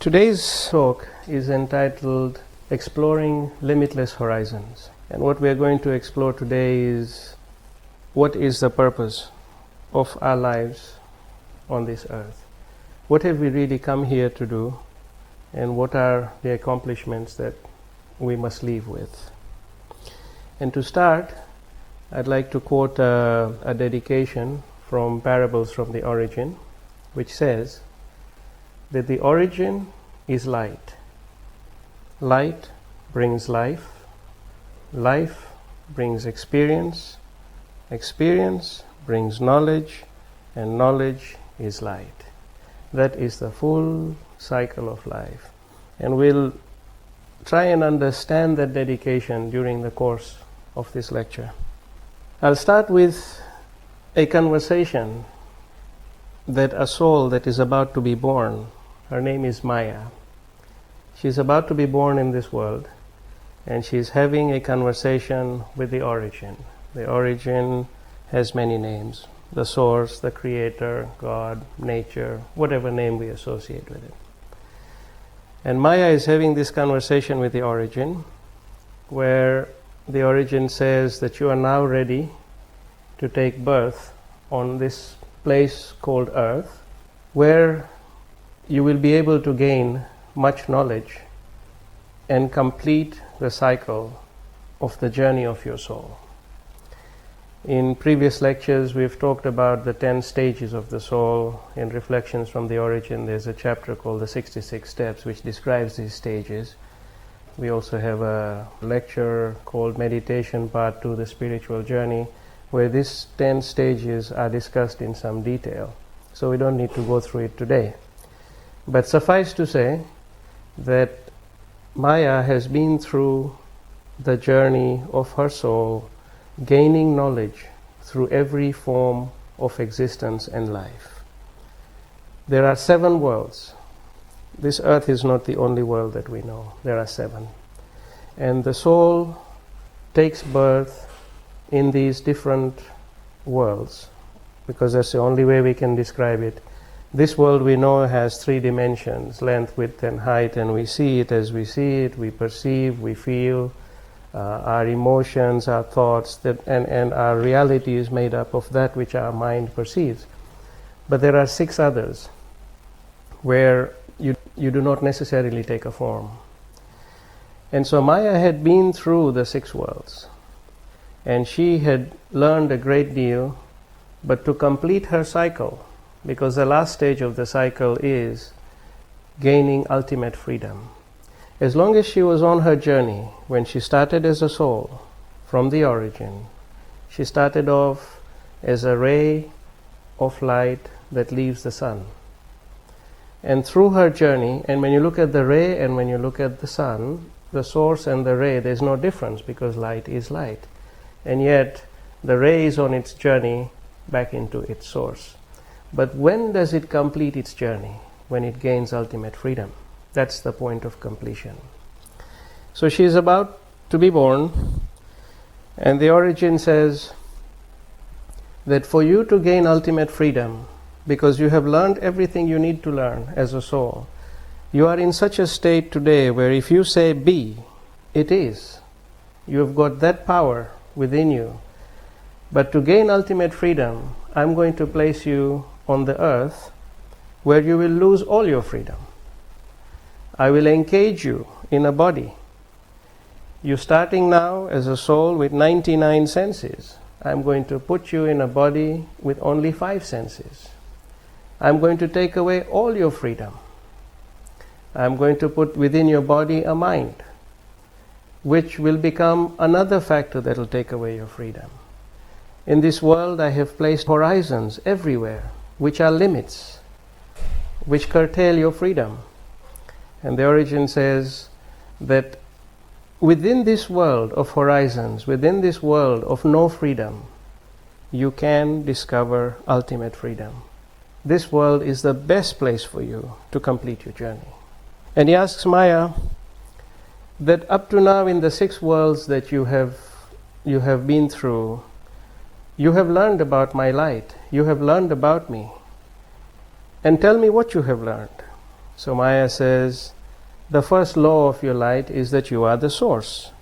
Today's talk is entitled Exploring Limitless Horizons. And what we are going to explore today is what is the purpose of our lives on this earth? What have we really come here to do? And what are the accomplishments that we must leave with? And to start, I'd like to quote a dedication from Parables from the Origin, which says that the origin is light. Light brings life. Life brings experience. Experience brings knowledge, and knowledge is light. That is the full cycle of life. And we'll try and understand that dedication during the course of this lecture. I'll start with a conversation that a soul that is about to be born, her name is Maya. She's about to be born in this world, and she's having a conversation with the origin. The origin has many names: the source, the creator, God, nature, whatever name we associate with it. And Maya is having this conversation with the origin, where the origin says that you are now ready to take birth on this place called Earth, where you will be able to gain much knowledge and complete the cycle of the journey of your soul. In previous lectures, we've talked about the 10 stages of the soul. In Reflections from the Origin, there's a chapter called the 66 Steps, which describes these stages. We also have a lecture called Meditation Part 2, the Spiritual Journey, where these 10 stages are discussed in some detail. So we don't need to go through it today. But suffice to say that Maya has been through the journey of her soul, gaining knowledge through every form of existence and life. There are 7 worlds. This earth is not the only world that we know. There are 7. And the soul takes birth in these different worlds, because that's the only way we can describe it. This world we know has 3 dimensions: length, width, and height, and we see it as we see it, we perceive, we feel, our emotions, our thoughts, and our reality is made up of that which our mind perceives. But there are 6 others where you do not necessarily take a form. And so Maya had been through the 6 worlds, and she had learned a great deal, but to complete her cycle, because the last stage of the cycle is gaining ultimate freedom. As long as she was on her journey, when she started as a soul from the origin, she started off as a ray of light that leaves the sun. And through her journey, and when you look at the ray and when you look at the sun, the source and the ray, there's no difference, because light is light. And yet the ray is on its journey back into its source. But when does it complete its journey? When it gains ultimate freedom. That's the point of completion. So she is about to be born, and the origin says that for you to gain ultimate freedom, because you have learned everything you need to learn as a soul, you are in such a state today where if you say be, it is. You have got that power within you. But to gain ultimate freedom, I'm going to place you on the earth where you will lose all your freedom. I will encage you in a body. You're starting now as a soul with 99 senses. I'm going to put you in a body with only 5 senses. I'm going to take away all your freedom. I'm going to put within your body a mind, which will become another factor that will take away your freedom. In this world, I have placed horizons everywhere, which are limits, which curtail your freedom. And the origin says that within this world of horizons, within this world of no freedom, you can discover ultimate freedom. This world is the best place for you to complete your journey. And he asks Maya that up to now in the 6 worlds that you have been through, you have learned about my light, you have learned about me. And tell me what you have learned. So Maya says, the first law of your light is that you are the source.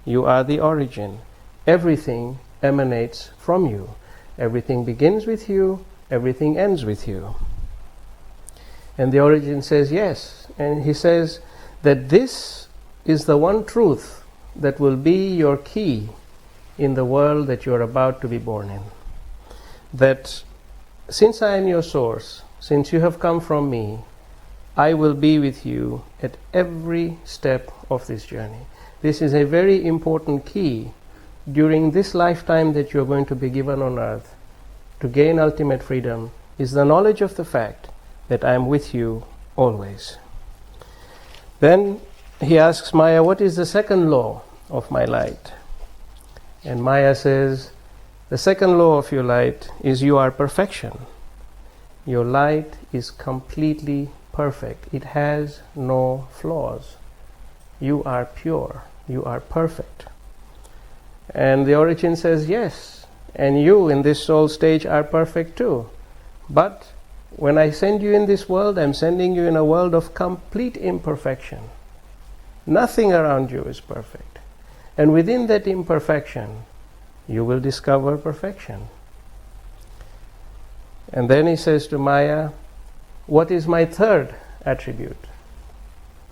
You are the origin. Everything emanates from you. Everything begins with you. Everything ends with you. And the origin says yes. And he says that this is the one truth that will be your key in the world that you are about to be born in. That since I am your source, since you have come from me, I will be with you at every step of this journey. This is a very important key during this lifetime that you are going to be given on earth to gain ultimate freedom, is the knowledge of the fact that I am with you always. Then he asks Maya, what is the second law of my light? And Maya says, the second law of your light is you are perfection. Your light is completely perfect. It has no flaws. You are pure. You are perfect. And the origin says, yes, and you in this soul stage are perfect too. But when I send you in this world, I'm sending you in a world of complete imperfection. Nothing around you is perfect. And within that imperfection, you will discover perfection. And then he says to Maya, what is my third attribute?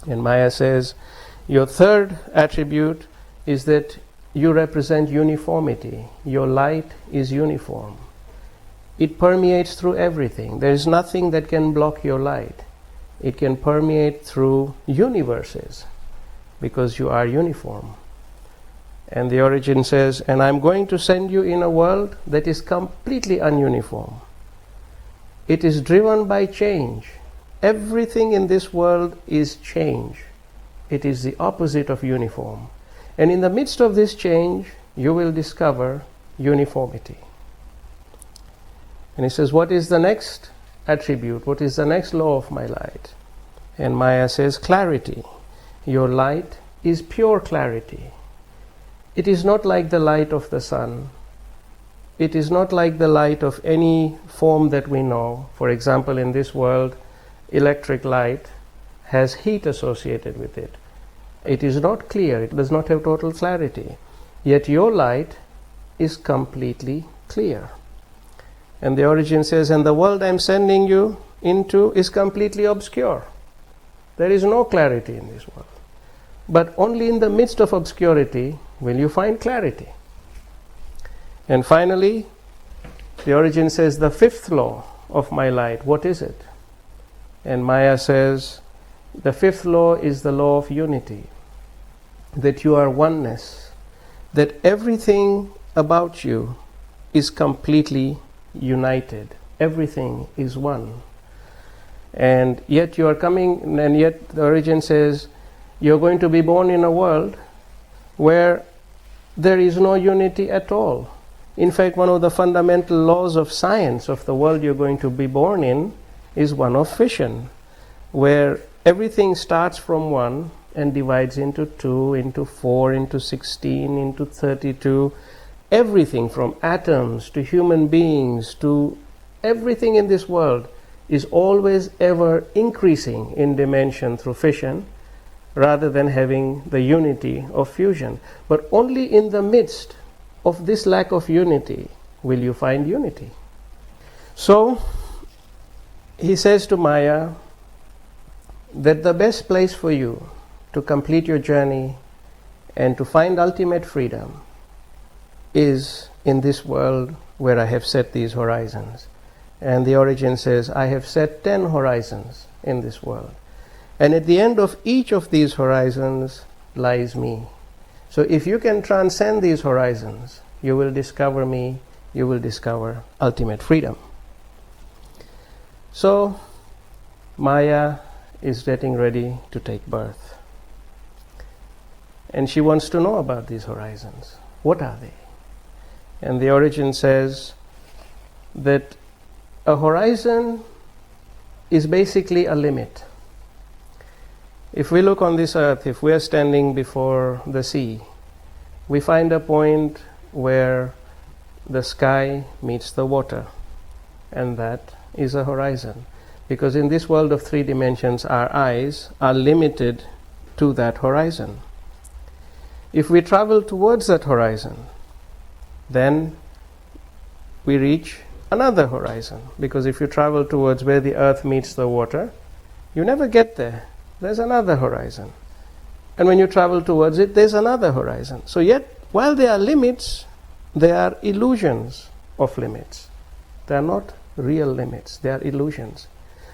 And Maya says, your third attribute is that you represent uniformity. Your light is uniform. It permeates through everything. There is nothing that can block your light. It can permeate through universes because you are uniform. And the origin says, and I'm going to send you in a world that is completely ununiform. It is driven by change. Everything in this world is change. It is the opposite of uniform. And in the midst of this change, you will discover uniformity. And he says, what is the next attribute? What is the next law of my light? And Maya says, clarity. Your light is pure clarity. It is not like the light of the sun. It is not like the light of any form that we know. For example, in this world, electric light has heat associated with it. It is not clear. It does not have total clarity. Yet your light is completely clear. And the origin says, and the world I'm sending you into is completely obscure. There is no clarity in this world. But only in the midst of obscurity will you find clarity. And finally, the origin says, the fifth law of my light, what is it? And Maya says, the fifth law is the law of unity. That you are oneness. That everything about you is completely united. Everything is one. And yet you are coming, and yet the origin says, you're going to be born in a world where there is no unity at all. In fact, one of the fundamental laws of science of the world you're going to be born in is one of fission, where everything starts from 1 and divides into 2, into 4, into 16, into 32. Everything from atoms to human beings to everything in this world is always ever increasing in dimension through fission, rather than having the unity of fusion. But only in the midst of this lack of unity will you find unity. So he says to Maya that the best place for you to complete your journey and to find ultimate freedom is in this world where I have set these horizons. And the origin says, I have set 10 horizons in this world. And at the end of each of these horizons lies me. So if you can transcend these horizons, you will discover me, you will discover ultimate freedom. So Maya is getting ready to take birth. And she wants to know about these horizons. What are they? And the origin says that a horizon is basically a limit. If we look on this earth, if we are standing before the sea, we find a point where the sky meets the water, and that is a horizon. Because in this world of three dimensions, our eyes are limited to that horizon. If we travel towards that horizon, then we reach another horizon. Because if you travel towards where the earth meets the water, you never get there. There's another horizon. And when you travel towards it, there's another horizon. So yet, while there are limits, they are illusions of limits. They are not real limits, they are illusions.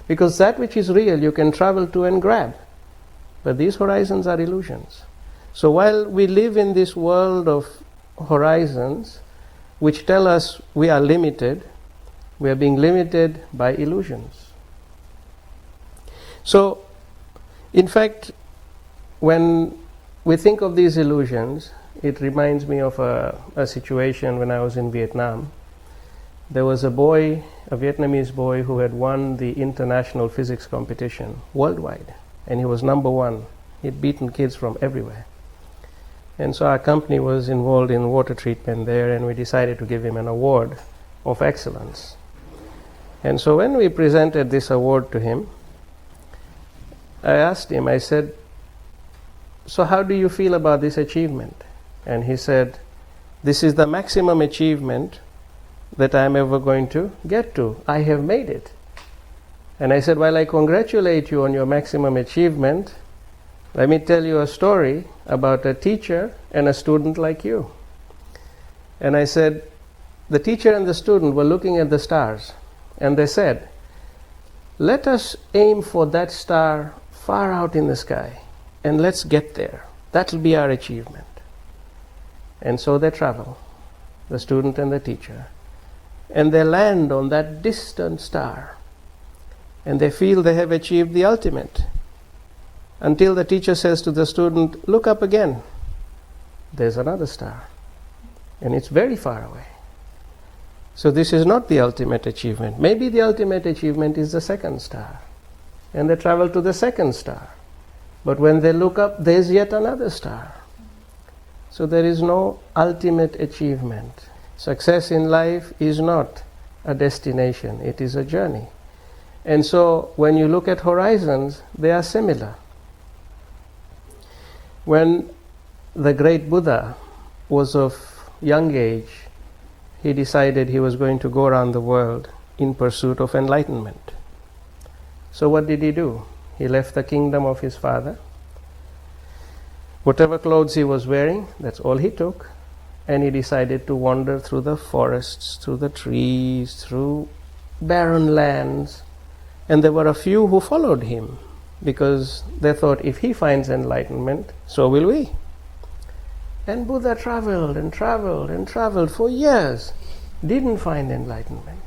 Because that which is real, you can travel to and grab. But these horizons are illusions. So while we live in this world of horizons, which tell us we are limited, we are being limited by illusions. So, in fact, when we think of these illusions, it reminds me of a situation when I was in Vietnam. There was a boy, a Vietnamese boy, who had won the international physics competition worldwide, and he was number one. He'd beaten kids from everywhere. And so our company was involved in water treatment there, and we decided to give him an award of excellence. And so when we presented this award to him, I asked him, I said, "So how do you feel about this achievement?" And he said, "This is the maximum achievement that I'm ever going to get to. I have made it." And I said, "While I congratulate you on your maximum achievement, let me tell you a story about a teacher and a student like you." And I said, the teacher and the student were looking at the stars, and they said, "Let us aim for that star far out in the sky, and let's get there. That'll be our achievement." And so they travel, the student and the teacher, and they land on that distant star, and they feel they have achieved the ultimate, until the teacher says to the student, "Look up again. There's another star, and it's very far away. So this is not the ultimate achievement. Maybe the ultimate achievement is the second star." And they travel to the second star. But when they look up, there's yet another star. So there is no ultimate achievement. Success in life is not a destination, it is a journey. And so when you look at horizons, they are similar. When the great Buddha was of young age, he decided he was going to go around the world in pursuit of enlightenment. So what did he do? He left the kingdom of his father. Whatever clothes he was wearing, that's all he took. And he decided to wander through the forests, through the trees, through barren lands. And there were a few who followed him, because they thought, if he finds enlightenment, so will we. And Buddha traveled and traveled and traveled for years, didn't find enlightenment.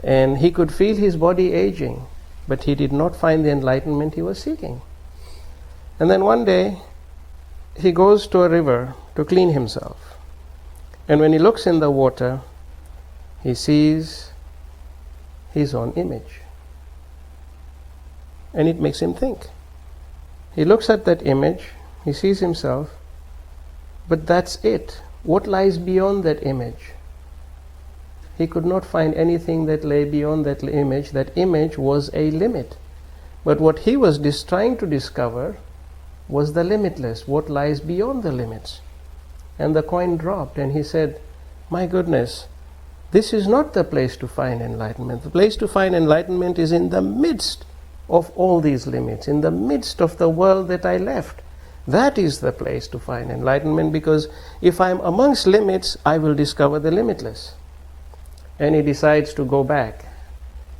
And he could feel his body aging, but he did not find the enlightenment he was seeking. And then one day, he goes to a river to clean himself. And when he looks in the water, he sees his own image. And it makes him think. He looks at that image, he sees himself, but that's it. What lies beyond that image? He could not find anything that lay beyond that image. That image was a limit. But what he was trying to discover was the limitless, what lies beyond the limits. And the coin dropped, and he said, "My goodness, this is not the place to find enlightenment. The place to find enlightenment is in the midst of all these limits, in the midst of the world that I left. That is the place to find enlightenment, because if I'm amongst limits, I will discover the limitless." And he decides to go back.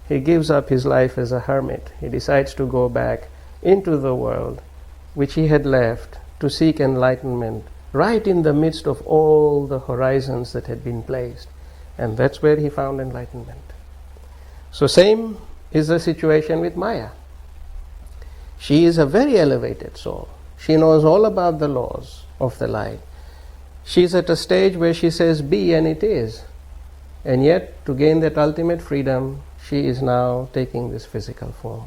He gives up his life as a hermit. He decides to go back into the world which he had left to seek enlightenment, right in the midst of all the horizons that had been placed. And that's where he found enlightenment. So same is the situation with Maya. She is a very elevated soul. She knows all about the laws of the light. She's at a stage where she says, "Be," and it is. And yet, to gain that ultimate freedom, she is now taking this physical form.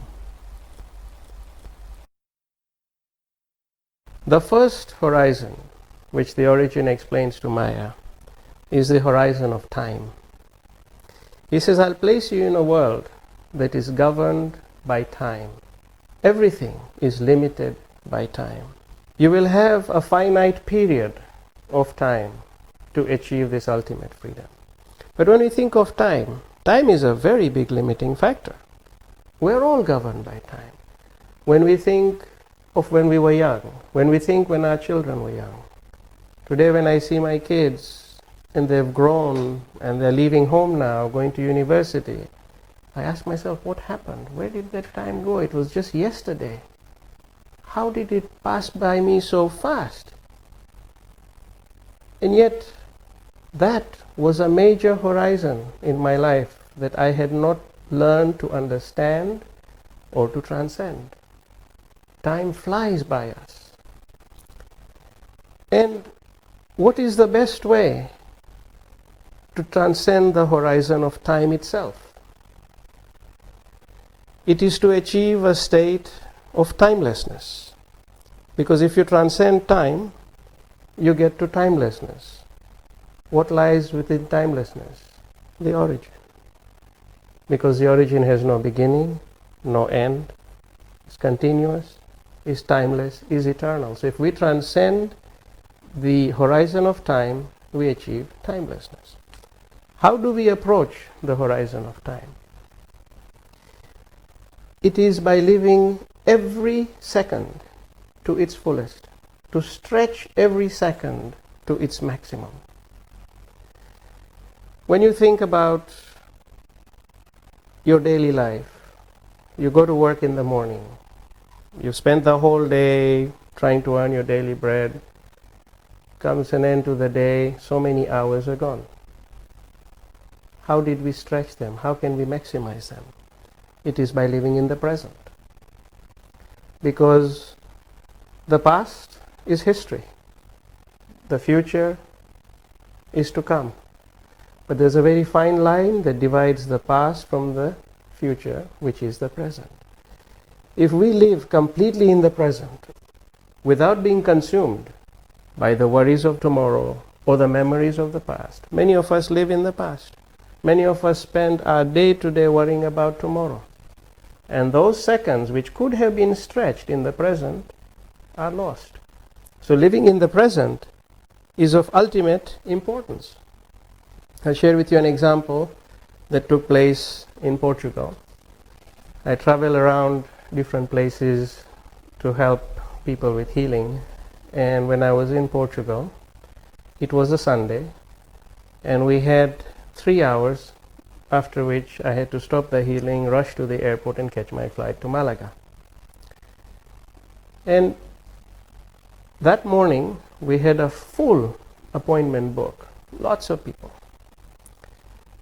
The first horizon, which the origin explains to Maya, is the horizon of time. He says, "I'll place you in a world that is governed by time. Everything is limited by time. You will have a finite period of time to achieve this ultimate freedom. But when we think of time, time is a very big limiting factor. We're all governed by time. When we think of when we were young, when we think when our children were young, today when I see my kids and they've grown and they're leaving home now, going to university, I ask myself, what happened? Where did that time go? It was just yesterday. How did it pass by me so fast? And yet, that was a major horizon in my life that I had not learned to understand or to transcend. Time flies by us. And what is the best way to transcend the horizon of time itself? It is to achieve a state of timelessness. Because if you transcend time, you get to timelessness. What lies within timelessness? The origin. Because the origin has no beginning, no end, it's continuous, is timeless, is eternal. So if we transcend the horizon of time, we achieve timelessness. How do we approach the horizon of time? It is by living every second to its fullest, to stretch every second to its maximum. When you think about your daily life, you go to work in the morning, you spend the whole day trying to earn your daily bread, comes an end to the day, so many hours are gone. How did we stretch them? How can we maximize them? It is by living in the present. Because the past is history. The future is to come. But there's a very fine line that divides the past from the future, which is the present. If we live completely in the present, without being consumed by the worries of tomorrow or the memories of the past, many of us live in the past. Many of us spend our day-to-day worrying about tomorrow. And those seconds which could have been stretched in the present are lost. So living in the present is of ultimate importance. I'll share with you an example that took place in Portugal. I travel around different places to help people with healing. And when I was in Portugal, it was a Sunday, and we had 3 hours, after which I had to stop the healing, rush to the airport and catch my flight to Malaga. And that morning we had a full appointment book, lots of people.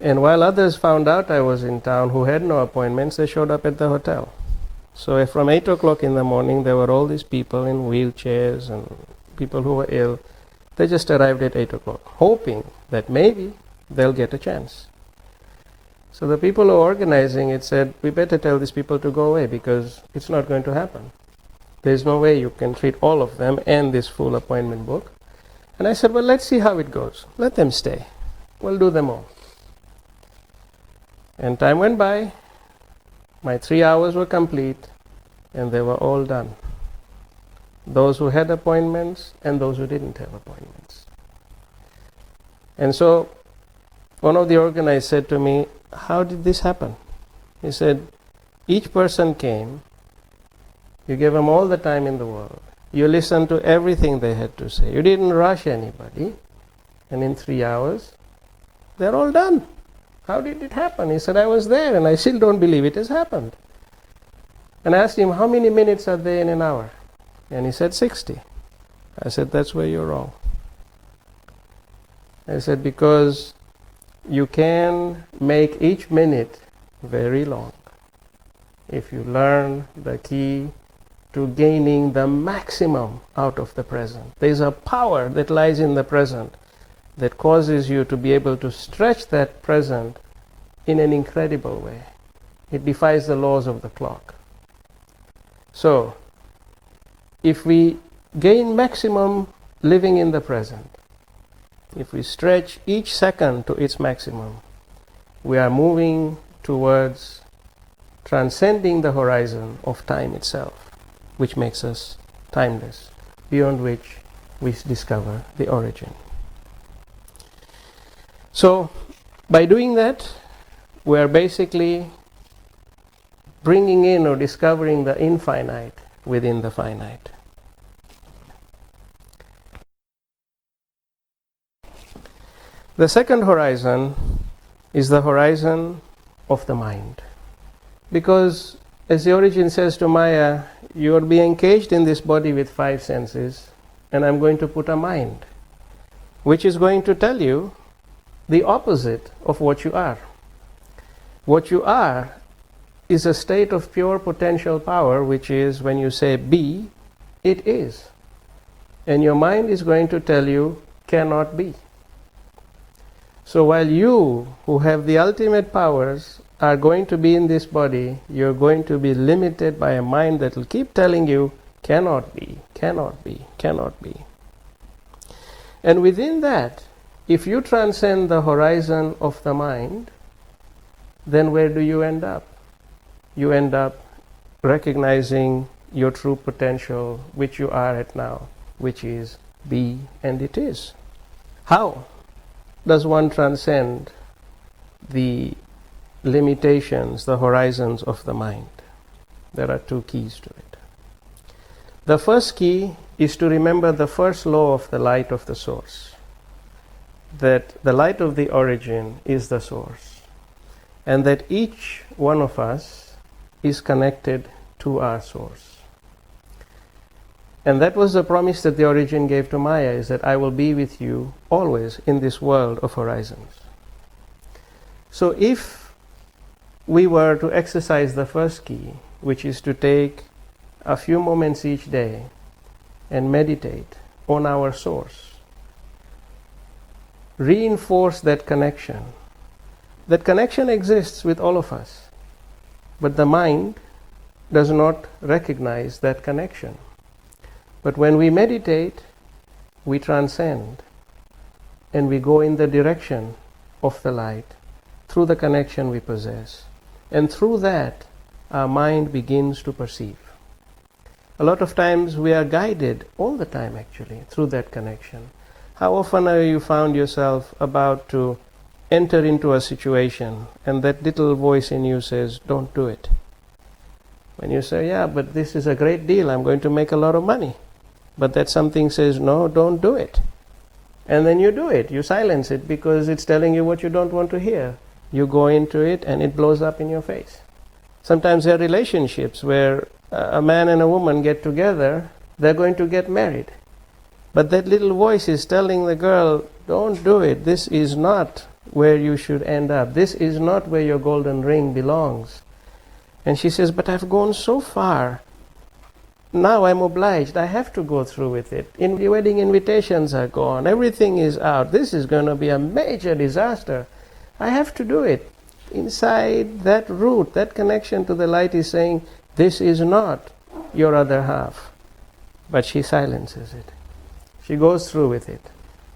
And while others found out I was in town who had no appointments, they showed up at the hotel. So from 8 o'clock in the morning there were all these people in wheelchairs and people who were ill. They just arrived at 8 o'clock, hoping that maybe they'll get a chance. So the people who were organizing it said, we better tell these people to go away because it's not going to happen. There's no way you can treat all of them and this full appointment book. And I said, well, let's see how it goes. Let them stay. We'll do them all. And time went by. My 3 hours were complete and they were all done. Those who had appointments and those who didn't have appointments. And so one of the organizers said to me, how did this happen? He said, each person came, you gave them all the time in the world, you listened to everything they had to say, you didn't rush anybody, and in 3 hours, they're all done. How did it happen? He said, I was there and I still don't believe it has happened. And I asked him, how many minutes are there in an hour? And he said, 60. I said, that's where you're wrong. I said, because you can make each minute very long if you learn the key to gaining the maximum out of the present. There's a power that lies in the present that causes you to be able to stretch that present in an incredible way. It defies the laws of the clock. So, if we gain maximum living in the present, if we stretch each second to its maximum, we are moving towards transcending the horizon of time itself, which makes us timeless, beyond which we discover the origin. So, by doing that, we are basically bringing in or discovering the infinite within the finite. The second horizon is the horizon of the mind. Because, as the origin says to Maya, you are being encaged in this body with 5 senses, and I'm going to put a mind, which is going to tell you the opposite of what you are. What you are is a state of pure potential power, which is when you say be, it is. And your mind is going to tell you cannot be. So while you, who have the ultimate powers, are going to be in this body, you're going to be limited by a mind that will keep telling you cannot be, cannot be, cannot be. And within that, if you transcend the horizon of the mind, then where do you end up? You end up recognizing your true potential, which you are at now, which is be and it is. How does one transcend the limitations, the horizons of the mind? There are 2 keys to it. The first key is to remember the first law of the light of the source, that the light of the origin is the source, and that each one of us is connected to our source. And that was the promise that the origin gave to Maya, is that I will be with you always in this world of horizons. So if we were to exercise the first key, which is to take a few moments each day and meditate on our source, reinforce that connection. That connection exists with all of us, but the mind does not recognize that connection. But when we meditate, we transcend and we go in the direction of the light through the connection we possess. And through that, our mind begins to perceive. A lot of times we are guided all the time actually through that connection. How often have you found yourself about to enter into a situation and that little voice in you says, don't do it? When you say, yeah, but this is a great deal, I'm going to make a lot of money. But that something says, no, don't do it. And then you do it, you silence it because it's telling you what you don't want to hear. You go into it and it blows up in your face. Sometimes there are relationships where a man and a woman get together, they're going to get married. But that little voice is telling the girl, don't do it, this is not where you should end up. This is not where your golden ring belongs. And she says, but I've gone so far. Now I'm obliged. I have to go through with it. The wedding invitations are gone. Everything is out. This is going to be a major disaster. I have to do it. Inside that root, that connection to the light is saying, this is not your other half. But she silences it. She goes through with it,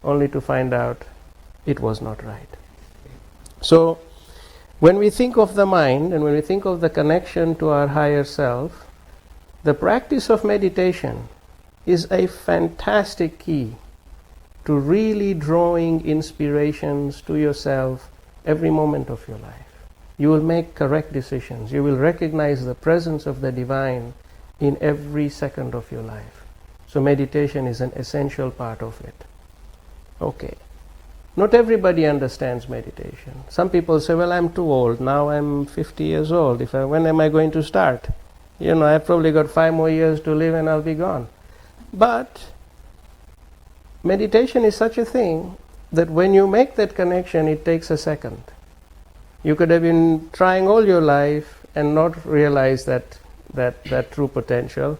only to find out it was not right. So, when we think of the mind and when we think of the connection to our higher self, the practice of meditation is a fantastic key to really drawing inspirations to yourself every moment of your life. You will make correct decisions. You will recognize the presence of the divine in every second of your life. So meditation is an essential part of it. Okay. Not everybody understands meditation. Some people say, well, I'm too old. Now I'm 50 years old. When am I going to start? I've probably got 5 more years to live and I'll be gone. But meditation is such a thing that when you make that connection, it takes a second. You could have been trying all your life and not realize that true potential.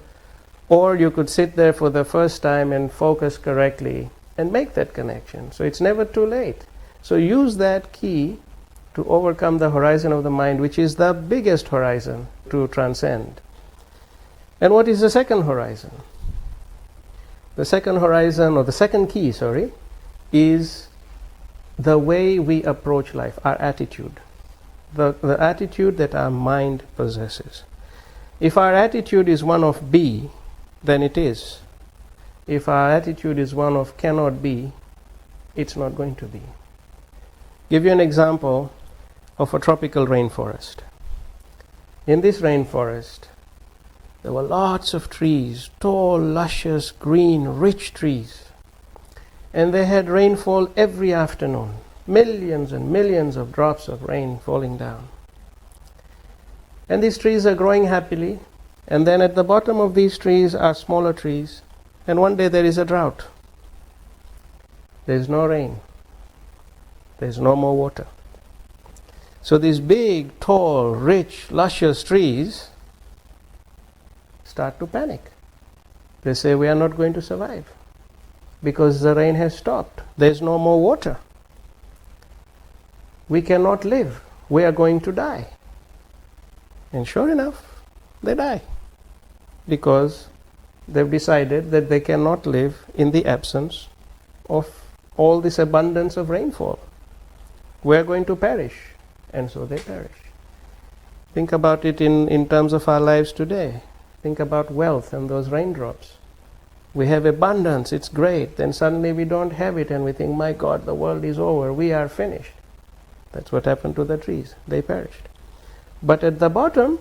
Or you could sit there for the first time and focus correctly and make that connection. So it's never too late. So use that key to overcome the horizon of the mind, which is the biggest horizon to transcend. And what is the second horizon? The second horizon, or the second key, is the way we approach life, our attitude. the attitude that our mind possesses. If our attitude is one of be, then it is. If our attitude is one of cannot be, it's not going to be. Give you an example of a tropical rainforest. In this rainforest, there were lots of trees, tall, luscious, green, rich trees. And they had rainfall every afternoon, millions and millions of drops of rain falling down. And these trees are growing happily, and then at the bottom of these trees are smaller trees, and one day there is a drought. There is no rain. There is no more water. So these big, tall, rich, luscious trees start to panic. They say, we are not going to survive because the rain has stopped. There is no more water. We cannot live. We are going to die. And sure enough, they die because they've decided that they cannot live in the absence of all this abundance of rainfall. We are going to perish. And so they perish. Think about it in terms of our lives today. Think about wealth and those raindrops. We have abundance, it's great. Then suddenly we don't have it and we think, my God, the world is over. We are finished. That's what happened to the trees. They perished. But at the bottom,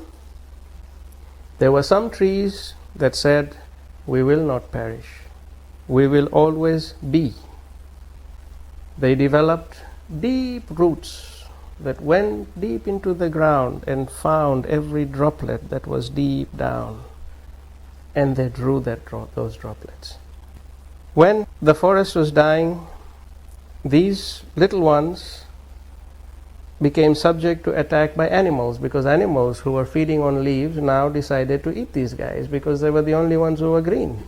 there were some trees that said, we will not perish. We will always be. They developed deep roots that went deep into the ground and found every droplet that was deep down. And they drew those droplets. When the forest was dying, these little ones became subject to attack by animals, because animals who were feeding on leaves now decided to eat these guys because they were the only ones who were green.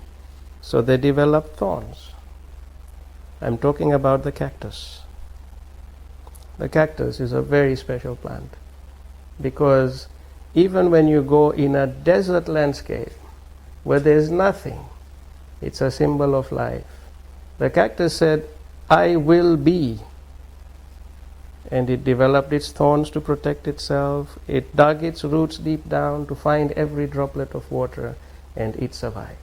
So they developed thorns. I'm talking about the cactus. The cactus is a very special plant because even when you go in a desert landscape where there's nothing, it's a symbol of life. The cactus said, I will be. And it developed its thorns to protect itself. It dug its roots deep down to find every droplet of water, and it survived.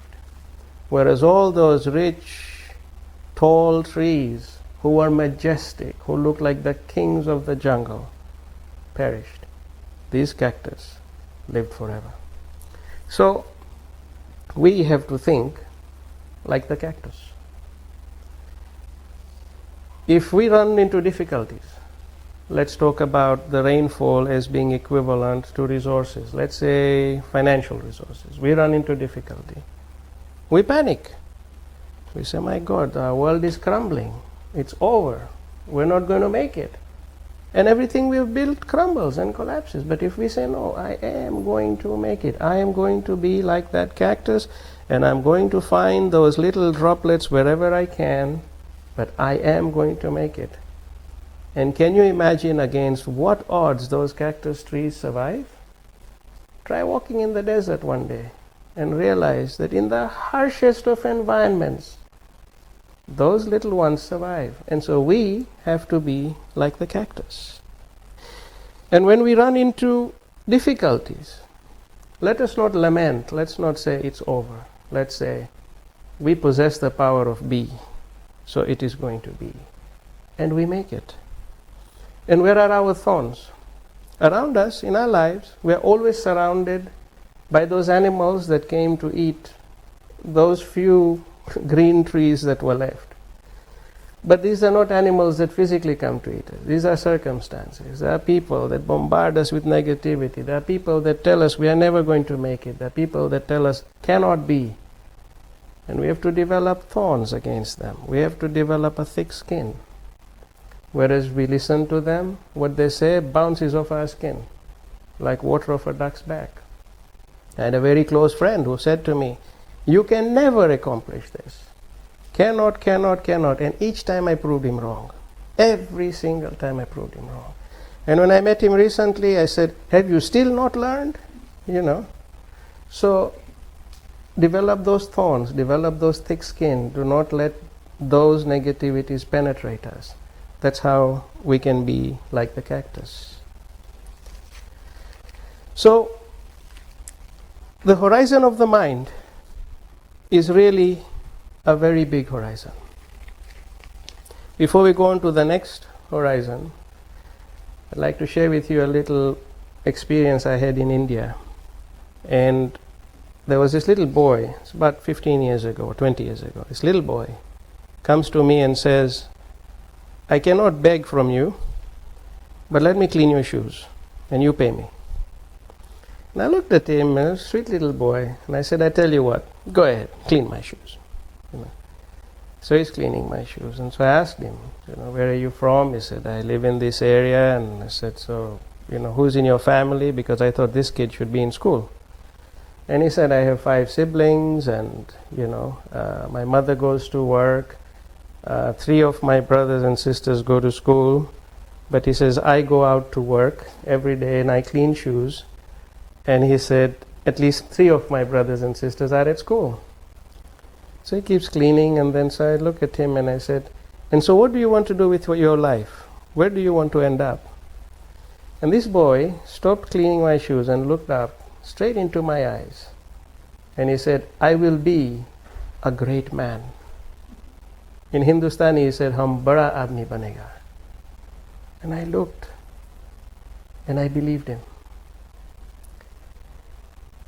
Whereas all those rich, tall trees who were majestic, who looked like the kings of the jungle, perished. These cactus lived forever. So we have to think like the cactus. If we run into difficulties, let's talk about the rainfall as being equivalent to resources. Let's say financial resources. We run into difficulty. We panic. We say, my God, our world is crumbling. It's over. We're not going to make it. And everything we've built crumbles and collapses. But if we say, no, I am going to make it. I am going to be like that cactus, and I'm going to find those little droplets wherever I can, but I am going to make it. And can you imagine against what odds those cactus trees survive? Try walking in the desert one day and realize that in the harshest of environments, those little ones survive. And so we have to be like the cactus. And when we run into difficulties, let us not lament. Let's not say it's over. Let's say we possess the power of be, so it is going to be. And we make it. And where are our thorns? Around us, in our lives, we are always surrounded by those animals that came to eat those few green trees that were left. But these are not animals that physically come to eat us. These are circumstances. There are people that bombard us with negativity. There are people that tell us we are never going to make it. There are people that tell us cannot be. And we have to develop thorns against them. We have to develop a thick skin. Whereas we listen to them, what they say bounces off our skin like water off a duck's back. I had a very close friend who said to me, you can never accomplish this. Cannot. And each time I proved him wrong. Every single time I proved him wrong. And when I met him recently, I said, have you still not learned? So develop those thorns, develop those thick skin. Do not let those negativities penetrate us. That's how we can be like the cactus. So, the horizon of the mind is really a very big horizon. Before we go on to the next horizon, I'd like to share with you a little experience I had in India. And there was this little boy, it's about 15 years ago, 20 years ago. This little boy comes to me and says, I cannot beg from you, but let me clean your shoes and you pay me. And I looked at him, a sweet little boy, and I said, I tell you what, go ahead, clean my shoes. So he's cleaning my shoes. And so I asked him, where are you from? He said, I live in this area. And I said, so, who's in your family? Because I thought this kid should be in school. And he said, I have 5 siblings, and, my mother goes to work. 3 of my brothers and sisters go to school. But he says, I go out to work every day and I clean shoes. And he said, at least 3 of my brothers and sisters are at school. So he keeps cleaning, and then so I look at him and I said, and so what do you want to do with your life? Where do you want to end up? And this boy stopped cleaning my shoes and looked up straight into my eyes. And he said, I will be a great man. In Hindustani he said, Hum bada aadmi banega. And I looked and I believed him.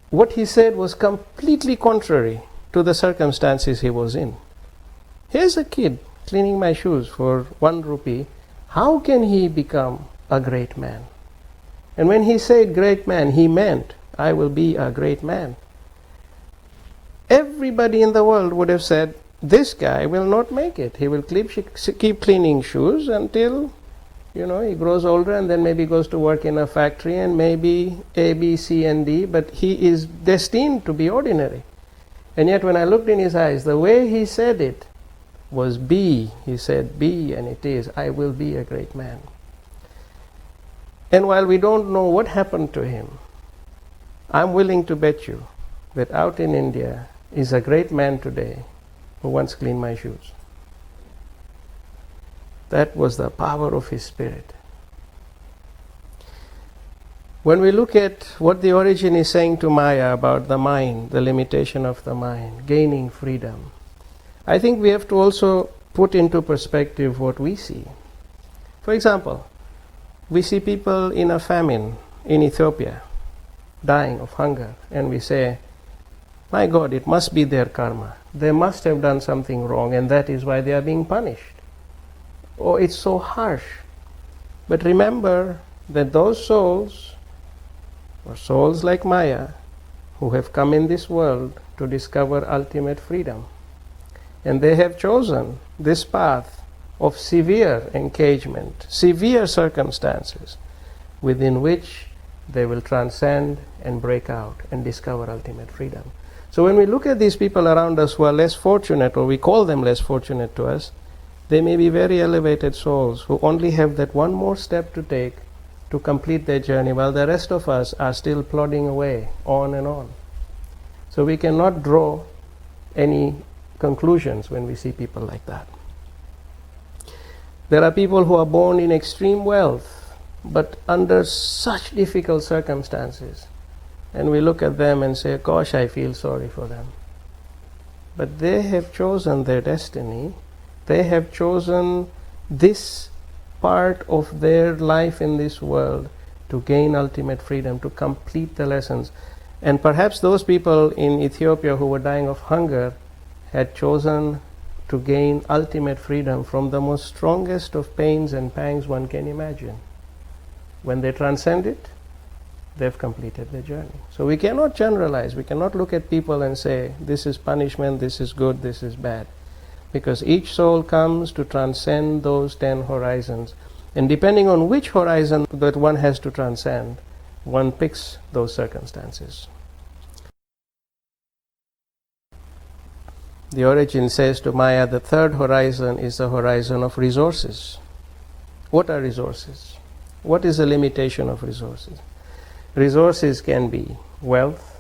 What he said was completely contrary to the circumstances he was in. Here's a kid cleaning my shoes for 1 rupee. How can he become a great man? And when he said great man, he meant, I will be a great man. Everybody in the world would have said, this guy will not make it. He will keep cleaning shoes until, he grows older and then maybe goes to work in a factory and maybe A, B, C, and D, but he is destined to be ordinary. And yet when I looked in his eyes, the way he said it was be. He said, be, and it is. I will be a great man. And while we don't know what happened to him, I'm willing to bet you that out in India is a great man today who once cleaned my shoes. That was the power of his spirit. When we look at what the origin is saying to Maya about the mind, the limitation of the mind, gaining freedom, I think we have to also put into perspective what we see. For example, we see people in a famine in Ethiopia dying of hunger, and we say, my God, it must be their karma. They must have done something wrong, and that is why they are being punished. Oh, it's so harsh. But remember that those souls, or souls like Maya, who have come in this world to discover ultimate freedom. And they have chosen this path of severe engagement, severe circumstances, within which they will transcend and break out and discover ultimate freedom. So when we look at these people around us who are less fortunate, or we call them less fortunate to us, they may be very elevated souls who only have that one more step to take to complete their journey, while the rest of us are still plodding away on and on. So we cannot draw any conclusions when we see people like that. There are people who are born in extreme wealth, but under such difficult circumstances, and we look at them and say, gosh, I feel sorry for them. But they have chosen their destiny. They have chosen this part of their life in this world to gain ultimate freedom, to complete the lessons. And perhaps those people in Ethiopia who were dying of hunger had chosen to gain ultimate freedom from the most strongest of pains and pangs one can imagine. When they transcend it, they've completed their journey. So we cannot generalize. We cannot look at people and say, this is punishment, this is good, this is bad. Because each soul comes to transcend those 10 horizons. And depending on which horizon that one has to transcend, one picks those circumstances. The origin says to Maya, the 3rd horizon is the horizon of resources. What are resources? What is the limitation of resources? Resources can be wealth,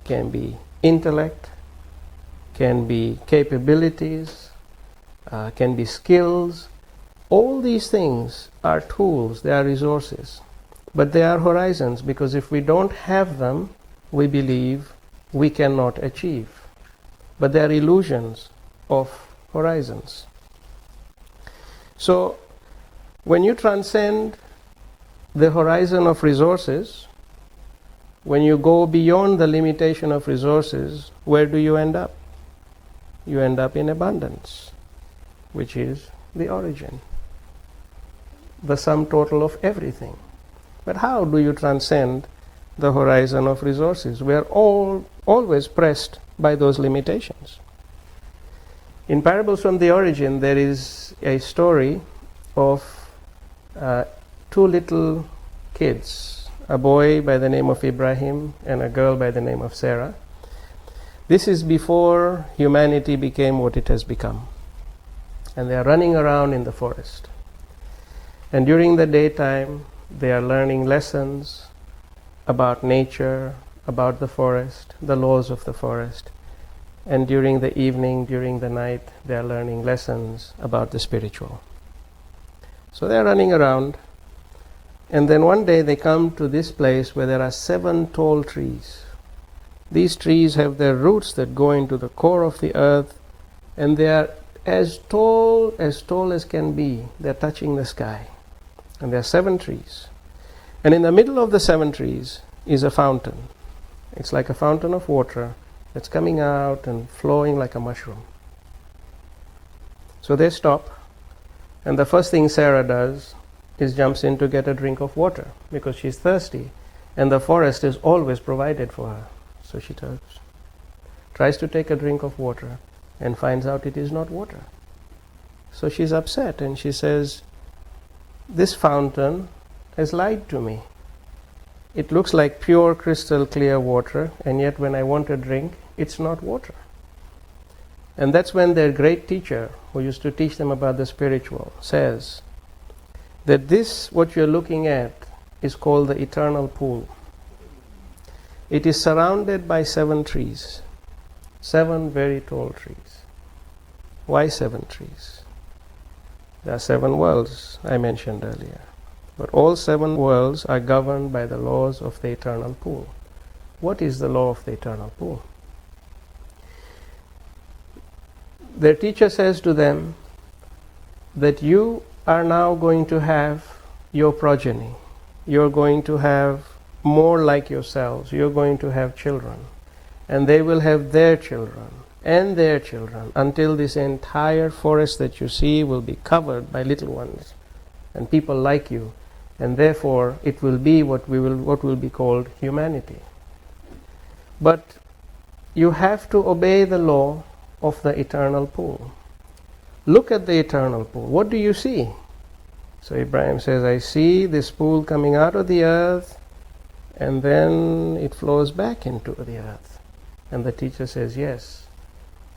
can be intellect, can be capabilities, can be skills. All these things are tools, they are resources. But they are horizons, because if we don't have them, we believe we cannot achieve. But they are illusions of horizons. So, when you transcend the horizon of resources, when you go beyond the limitation of resources, where do you end up? You end up in abundance, which is the origin, the sum total of everything. But how do you transcend the horizon of resources? We are always pressed by those limitations. In Parables from the Origin, there is a story of two little kids, a boy by the name of Ibrahim and a girl by the name of Sarah. This is before humanity became what it has become. And they are running around in the forest. And during the daytime, they are learning lessons about nature, about the forest, the laws of the forest. And during the evening, during the night, they are learning lessons about the spiritual. So they are running around. And then one day they come to this place where there are 7 tall trees. These trees have their roots that go into the core of the earth, and they are as tall as can be. They're touching the sky. And there are 7 trees. And in the middle of the 7 trees is a fountain. It's like a fountain of water that's coming out and flowing like a mushroom. So they stop, and the first thing Sarah does is jumps in to get a drink of water because she's thirsty, and the forest is always provided for her. So she tries to take a drink of water and finds out it is not water. So she's upset and she says, "This fountain has lied to me. It looks like pure crystal clear water, and yet when I want a drink, it's not water." And that's when their great teacher, who used to teach them about the spiritual, says that this, what you're looking at, is called the eternal pool. It is surrounded by 7 trees, 7 very tall trees. Why 7 trees? There are 7 worlds I mentioned earlier. But all 7 worlds are governed by the laws of the eternal pool. What is the law of the eternal pool? Their teacher says to them that you are now going to have your progeny. You're going to have more like yourselves. You're going to have children. And they will have their children and their children until this entire forest that you see will be covered by little ones and people like you. And therefore it will be what will be called humanity. But you have to obey the law of the eternal pool. Look at the eternal pool. What do you see? So Ibrahim says, I see this pool coming out of the earth, and then it flows back into the earth. And the teacher says, yes,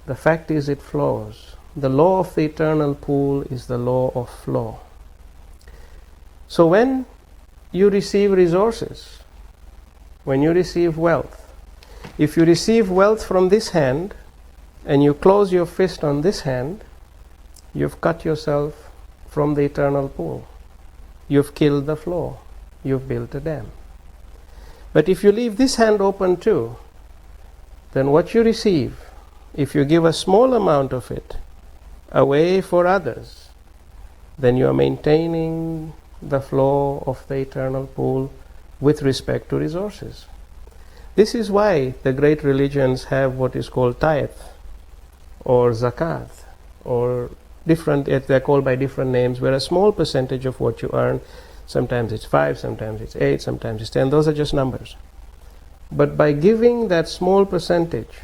the fact is it flows. The law of the eternal pool is the law of flow. So when you receive resources, when you receive wealth, if you receive wealth from this hand and you close your fist on this hand, you've cut yourself from the eternal pool. You've killed the flow. You've built a dam. But if you leave this hand open too, then what you receive, if you give a small amount of it away for others, then you are maintaining the flow of the eternal pool with respect to resources. This is why the great religions have what is called tithe or zakat, or different, they're called by different names, where a small percentage of what you earn, sometimes it's 5, sometimes it's 8, sometimes it's 10, those are just numbers. But by giving that small percentage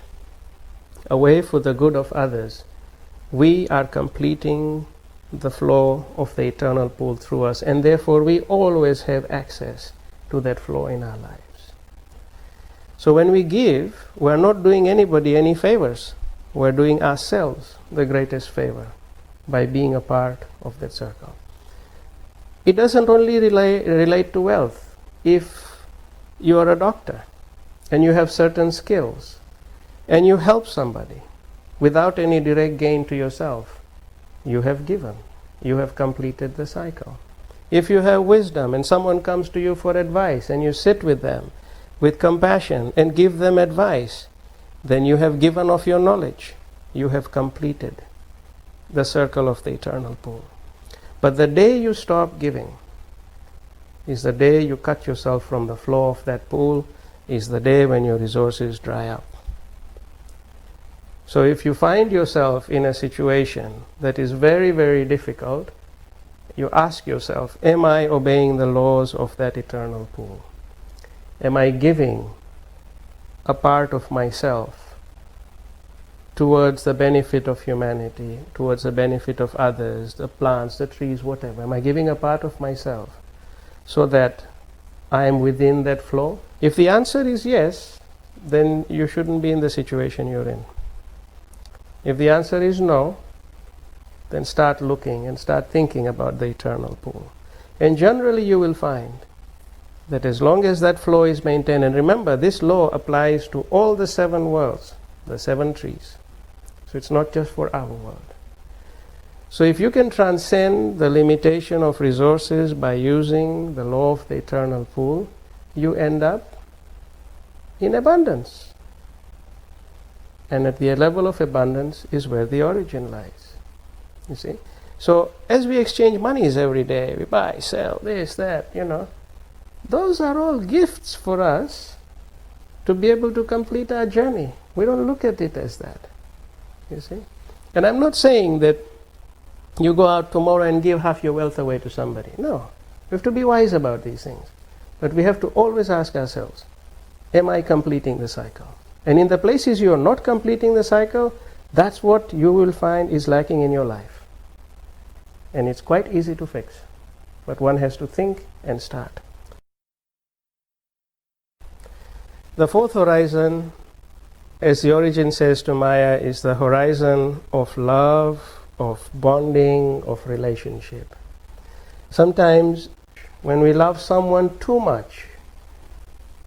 away for the good of others, we are completing the flow of the eternal pool through us, and therefore we always have access to that flow in our lives. So when we give, we're not doing anybody any favors. We're doing ourselves the greatest favor by being a part of that circle. It doesn't only relate to wealth. If you are a doctor and you have certain skills and you help somebody without any direct gain to yourself, you have given. You have completed the cycle. If you have wisdom and someone comes to you for advice and you sit with them with compassion and give them advice, then you have given of your knowledge. You have completed the circle of the eternal pool. But the day you stop giving is the day you cut yourself from the flow of that pool, is the day when your resources dry up. So if you find yourself in a situation that is very, very difficult, you ask yourself, am I obeying the laws of that eternal pool? Am I giving a part of myself towards the benefit of humanity, towards the benefit of others, the plants, the trees, whatever? Am I giving a part of myself so that I am within that flow? If the answer is yes, then you shouldn't be in the situation you're in. If the answer is no, then start looking and start thinking about the eternal pool. And generally you will find that as long as that flow is maintained, and remember, this law applies to all the 7 worlds, the 7 trees. So it's not just for our world. So if you can transcend the limitation of resources by using the law of the eternal pool, you end up in abundance. And at the level of abundance is where the origin lies. You see? So as we exchange monies every day, we buy, sell, this, that, those are all gifts for us to be able to complete our journey. We don't look at it as that. You see? And I'm not saying that you go out tomorrow and give half your wealth away to somebody. No. We have to be wise about these things. But we have to always ask ourselves, am I completing the cycle? And in the places you are not completing the cycle, that's what you will find is lacking in your life. And it's quite easy to fix. But one has to think and start. The 4th horizon, as the origin says to Maya, is the horizon of love, of bonding, of relationship. Sometimes when we love someone too much,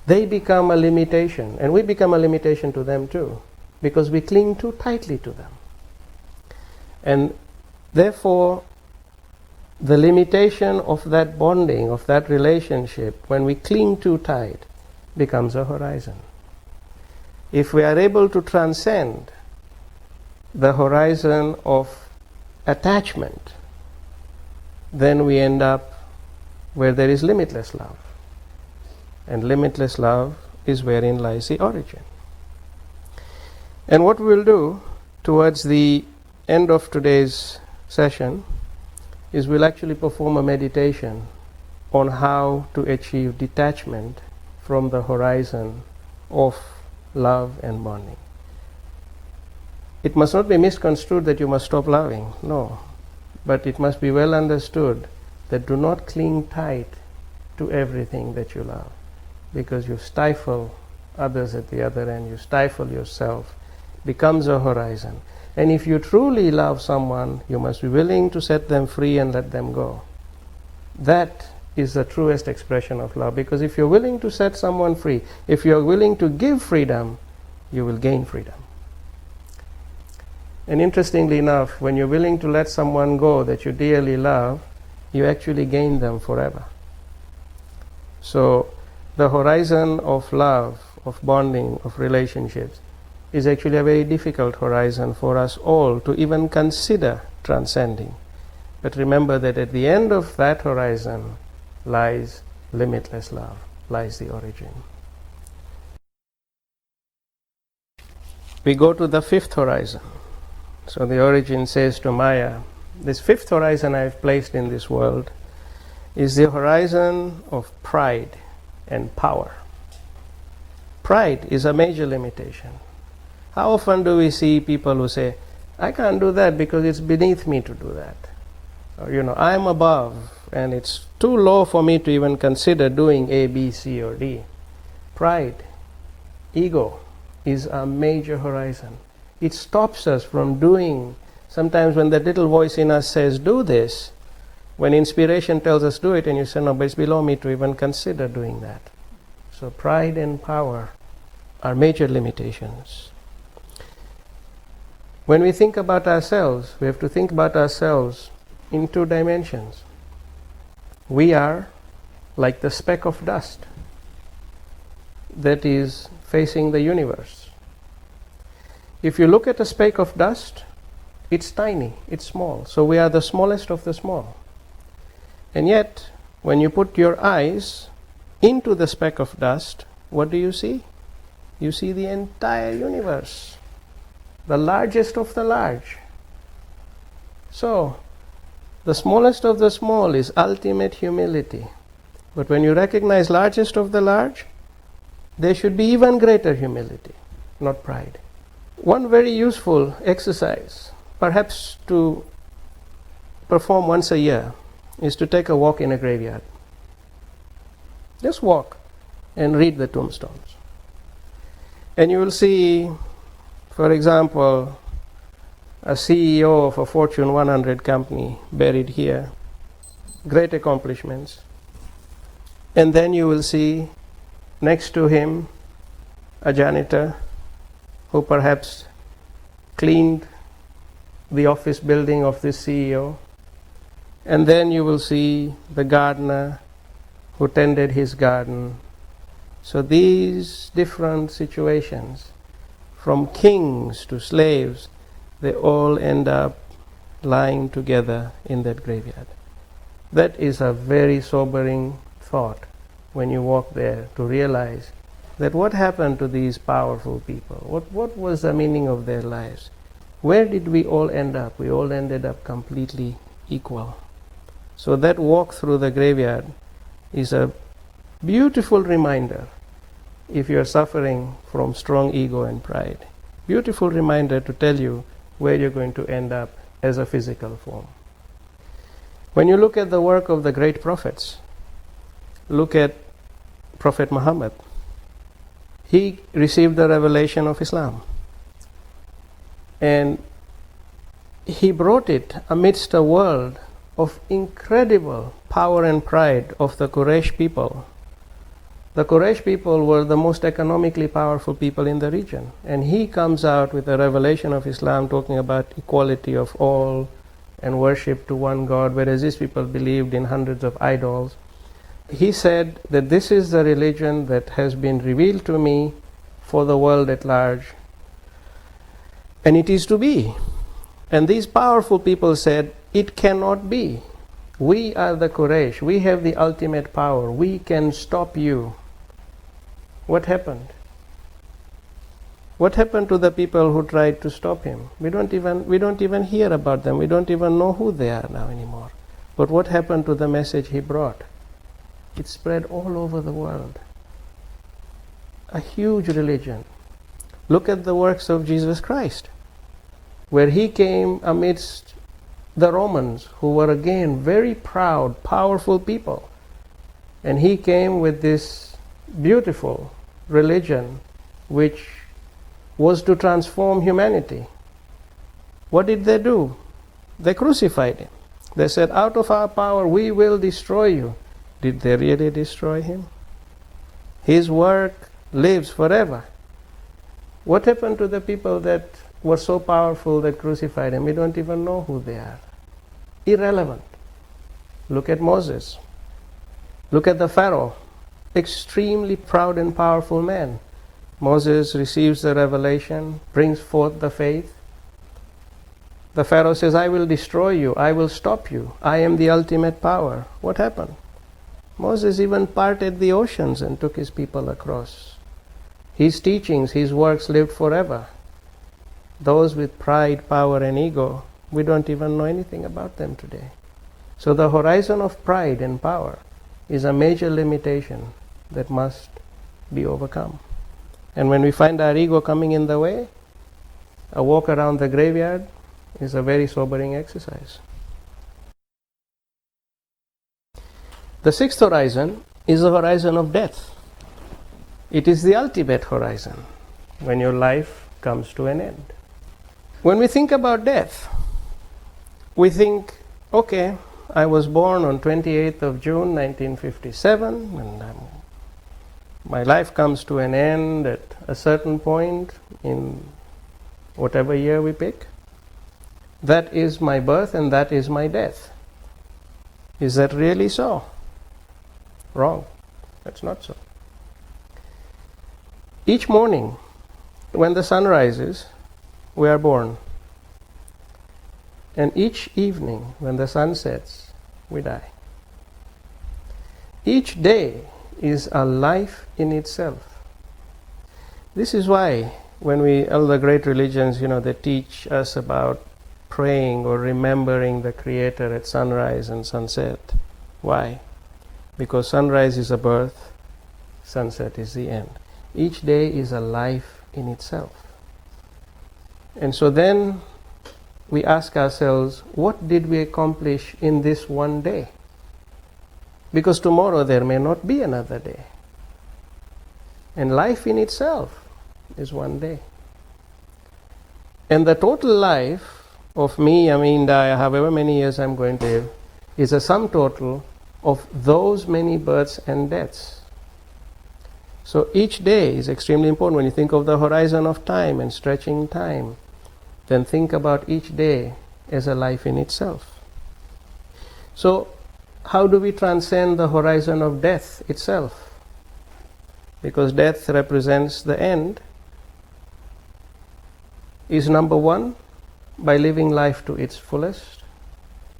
they become a limitation, and we become a limitation to them too, because we cling too tightly to them. And therefore, the limitation of that bonding, of that relationship, when we cling too tight, becomes a horizon. If we are able to transcend the horizon of attachment, then we end up where there is limitless love. And limitless love is wherein lies the origin. And what we'll do towards the end of today's session is we'll actually perform a meditation on how to achieve detachment from the horizon of love and bonding. It must not be misconstrued that you must stop loving. No. But it must be well understood that do not cling tight to everything that you love, because you stifle others at the other end, you stifle yourself, becomes a horizon. And if you truly love someone, you must be willing to set them free and let them go. That is the truest expression of love, because if you're willing to set someone free, if you're willing to give freedom, you will gain freedom. And interestingly enough, when you're willing to let someone go that you dearly love, you actually gain them forever. So the horizon of love, of bonding, of relationships is actually a very difficult horizon for us all to even consider transcending. But remember that at the end of that horizon lies limitless love, lies the origin. We go to the 5th horizon. So the origin says to Maya, this 5th horizon I have placed in this world is the horizon of pride and power. Pride is a major limitation. How often do we see people who say, I can't do that because it's beneath me to do that. Or, I'm above and it's too low for me to even consider doing A, B, C, or D. Pride, ego, is a major horizon. It stops us from doing. Sometimes when that little voice in us says, do this, when inspiration tells us do it, and you say, no, but it's below me to even consider doing that. So pride and power are major limitations. When we think about ourselves, we have to think about ourselves in 2 dimensions. We are like the speck of dust that is facing the universe. If you look at a speck of dust, it's tiny, it's small. So we are the smallest of the small. And yet, when you put your eyes into the speck of dust, what do you see? You see the entire universe, the largest of the large. So, the smallest of the small is ultimate humility. But when you recognize largest of the large, there should be even greater humility, not pride. One very useful exercise, perhaps to perform once a year, is to take a walk in a graveyard. Just walk and read the tombstones. And you will see, for example, a CEO of a Fortune 100 company buried here, great accomplishments. And then you will see next to him a janitor who perhaps cleaned the office building of this CEO. And then you will see the gardener who tended his garden. So these different situations, from kings to slaves, they all end up lying together in that graveyard. That is a very sobering thought when you walk there, to realize that what happened to these powerful people? What was the meaning of their lives? Where did we all end up? We all ended up completely equal. So that walk through the graveyard is a beautiful reminder, if you are suffering from strong ego and pride. Beautiful reminder to tell you where you're going to end up as a physical form. When you look at the work of the great prophets, look at Prophet Muhammad. He received the revelation of Islam. And he brought it amidst a world of incredible power and pride of the Quraysh people. The Quraysh people were the most economically powerful people in the region. And he comes out with a revelation of Islam talking about equality of all and worship to one God, whereas these people believed in hundreds of idols. He said that this is the religion that has been revealed to me for the world at large, and it is to be. And these powerful people said, it cannot be. We are the Quraysh. We have the ultimate power. We can stop you. What happened? What happened to the people who tried to stop him? We don't even hear about them. We don't even know who they are now anymore. But what happened to the message he brought? It spread all over the world. A huge religion. Look at the works of Jesus Christ, where he came amidst the Romans, who were again very proud, powerful people. And he came with this beautiful religion which was to transform humanity. What did they do? They crucified him. They said, out of our power we will destroy you. Did they really destroy him? His work lives forever. What happened to the people that were so powerful that crucified him? We don't even know who they are. Irrelevant. Look at Moses. Look at the Pharaoh. Extremely proud and powerful man. Moses receives the revelation, brings forth the faith. The Pharaoh says, I will destroy you. I will stop you. I am the ultimate power. What happened? Moses even parted the oceans and took his people across. His teachings, his works lived forever. Those with pride, power, and ego, we don't even know anything about them today. So the horizon of pride and power is a major limitation that must be overcome. And when we find our ego coming in the way, a walk around the graveyard is a very sobering exercise. The sixth horizon is the horizon of death. It is the ultimate horizon, when your life comes to an end. When we think about death, we think, okay, I was born on 28th of June 1957, and my life comes to an end at a certain point in whatever year we pick. That is my birth and that is my death. Is that really so? Wrong. That's not so. Each morning, when the sun rises, we are born. And each evening, when the sun sets, we die. Each day is a life in itself. This is why when all the great religions, they teach us about praying or remembering the Creator at sunrise and sunset. Why? Because sunrise is a birth, sunset is the end. Each day is a life in itself. And so then we ask ourselves, what did we accomplish in this one day? Because tomorrow there may not be another day. And life in itself is one day. And the total life of me, Amyn Dahya, however many years I'm going to live, is a sum total of those many births and deaths. So each day is extremely important. When you think of the horizon of time and stretching time, then think about each day as a life in itself. So how do we transcend the horizon of death itself? Because death represents the end, is number one, by living life to its fullest,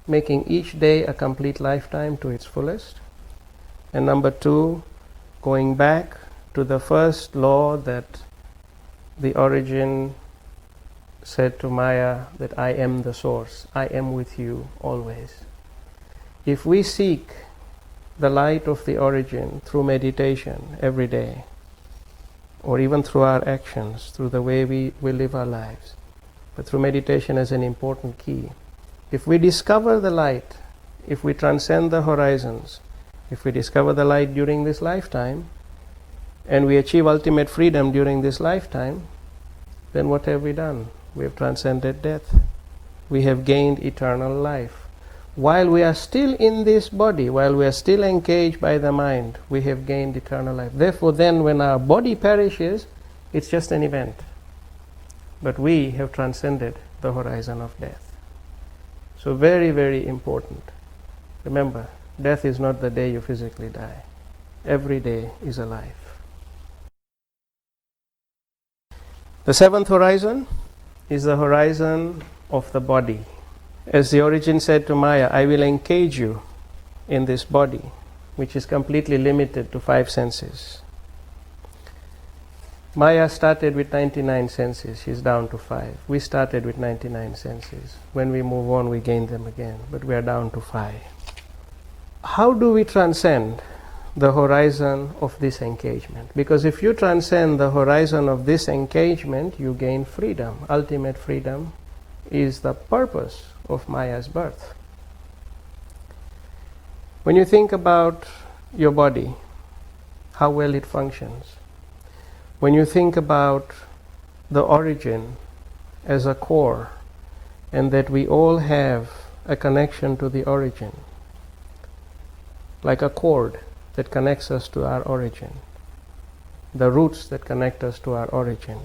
making each day a complete lifetime to its fullest. And number two, going back to the first law that the origin said to Maya, that I am the source, I am with you always. If we seek the light of the origin through meditation every day, or even through our actions, through the way we live our lives, but through meditation as an important key, if we discover the light, if we transcend the horizons, if we discover the light during this lifetime, and we achieve ultimate freedom during this lifetime, then what have we done? We have transcended death. We have gained eternal life. While we are still in this body, while we are still engaged by the mind, we have gained eternal life. Therefore, then when our body perishes, it's just an event. But we have transcended the horizon of death. So very, very important. Remember, death is not the day you physically die. Every day is a life. The seventh horizon is the horizon of the body. As the origin said to Maya, I will encage you in this body, which is completely limited to 5 senses. Maya started with 99 senses, she's down to 5. We started with 99 senses. When we move on, we gain them again, but we are down to 5. How do we transcend the horizon of this engagement? Because if you transcend the horizon of this engagement, you gain freedom. Ultimate freedom is the purpose of Maya's birth. When you think about your body, how well it functions, when you think about the origin as a core, and that we all have a connection to the origin, like a cord that connects us to our origin, the roots that connect us to our origin.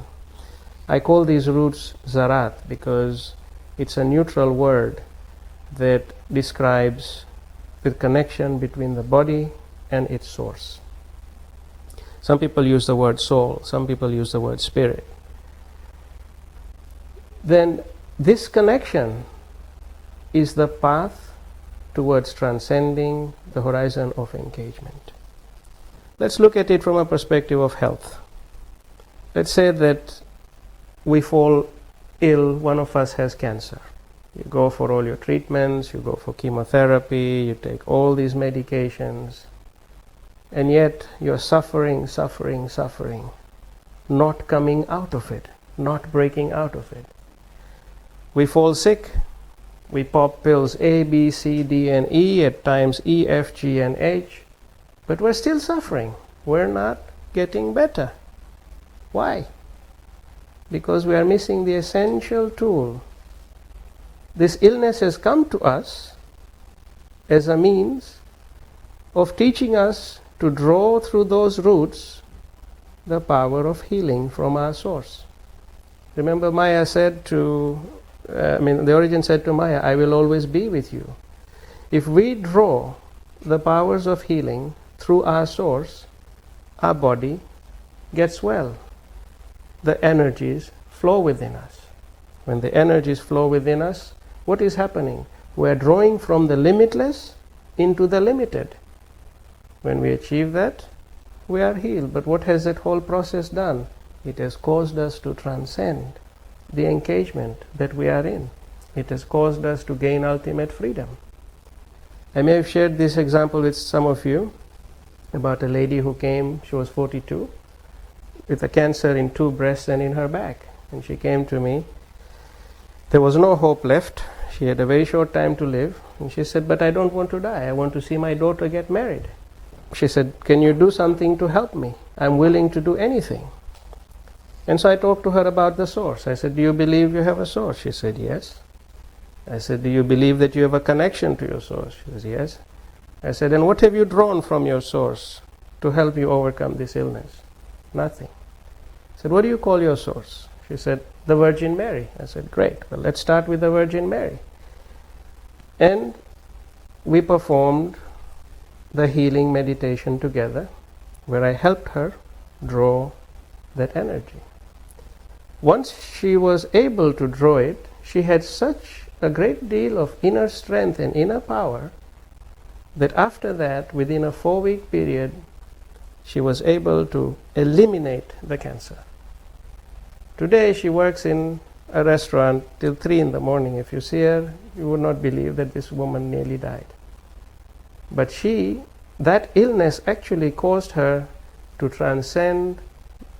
I call these roots zarat because it's a neutral word that describes the connection between the body and its source. Some people use the word soul, some people use the word spirit. Then this connection is the path towards transcending the horizon of engagement. Let's look at it from a perspective of health. Let's say that we fall ill, one of us has cancer. You go for all your treatments, you go for chemotherapy, you take all these medications, and yet you're suffering, not coming out of it, not breaking out of it. We fall sick, we pop pills A, B, C, D, and E, at times E, F, G, and H, but we're still suffering. We're not getting better. Why? Because we are missing the essential tool. This illness has come to us as a means of teaching us to draw through those roots the power of healing from our source. Remember, Maya said the origin said to Maya, I will always be with you. If we draw the powers of healing through through our source, our body gets well. The energies flow within us. When the energies flow within us, what is happening? We are drawing from the limitless into the limited. When we achieve that, we are healed. But what has that whole process done? It has caused us to transcend the engagement that we are in. It has caused us to gain ultimate freedom. I may have shared this example with some of you about a lady who came, she was 42, with a cancer in 2 breasts and in her back. And she came to me. There was no hope left. She had a very short time to live. And she said, but I don't want to die. I want to see my daughter get married. She said, can you do something to help me? I'm willing to do anything. And so I talked to her about the source. I said, do you believe you have a source? She said, yes. I said, do you believe that you have a connection to your source? She said, yes. I said, and what have you drawn from your source to help you overcome this illness? Nothing. I said, what do you call your source? She said, the Virgin Mary. I said, great. Well, let's start with the Virgin Mary. And we performed the healing meditation together, where I helped her draw that energy. Once she was able to draw it, she had such a great deal of inner strength and inner power that after that, within a 4-week period, she was able to eliminate the cancer. Today she works in a restaurant till 3 in the morning. If you see her, you would not believe that this woman nearly died. But that illness actually caused her to transcend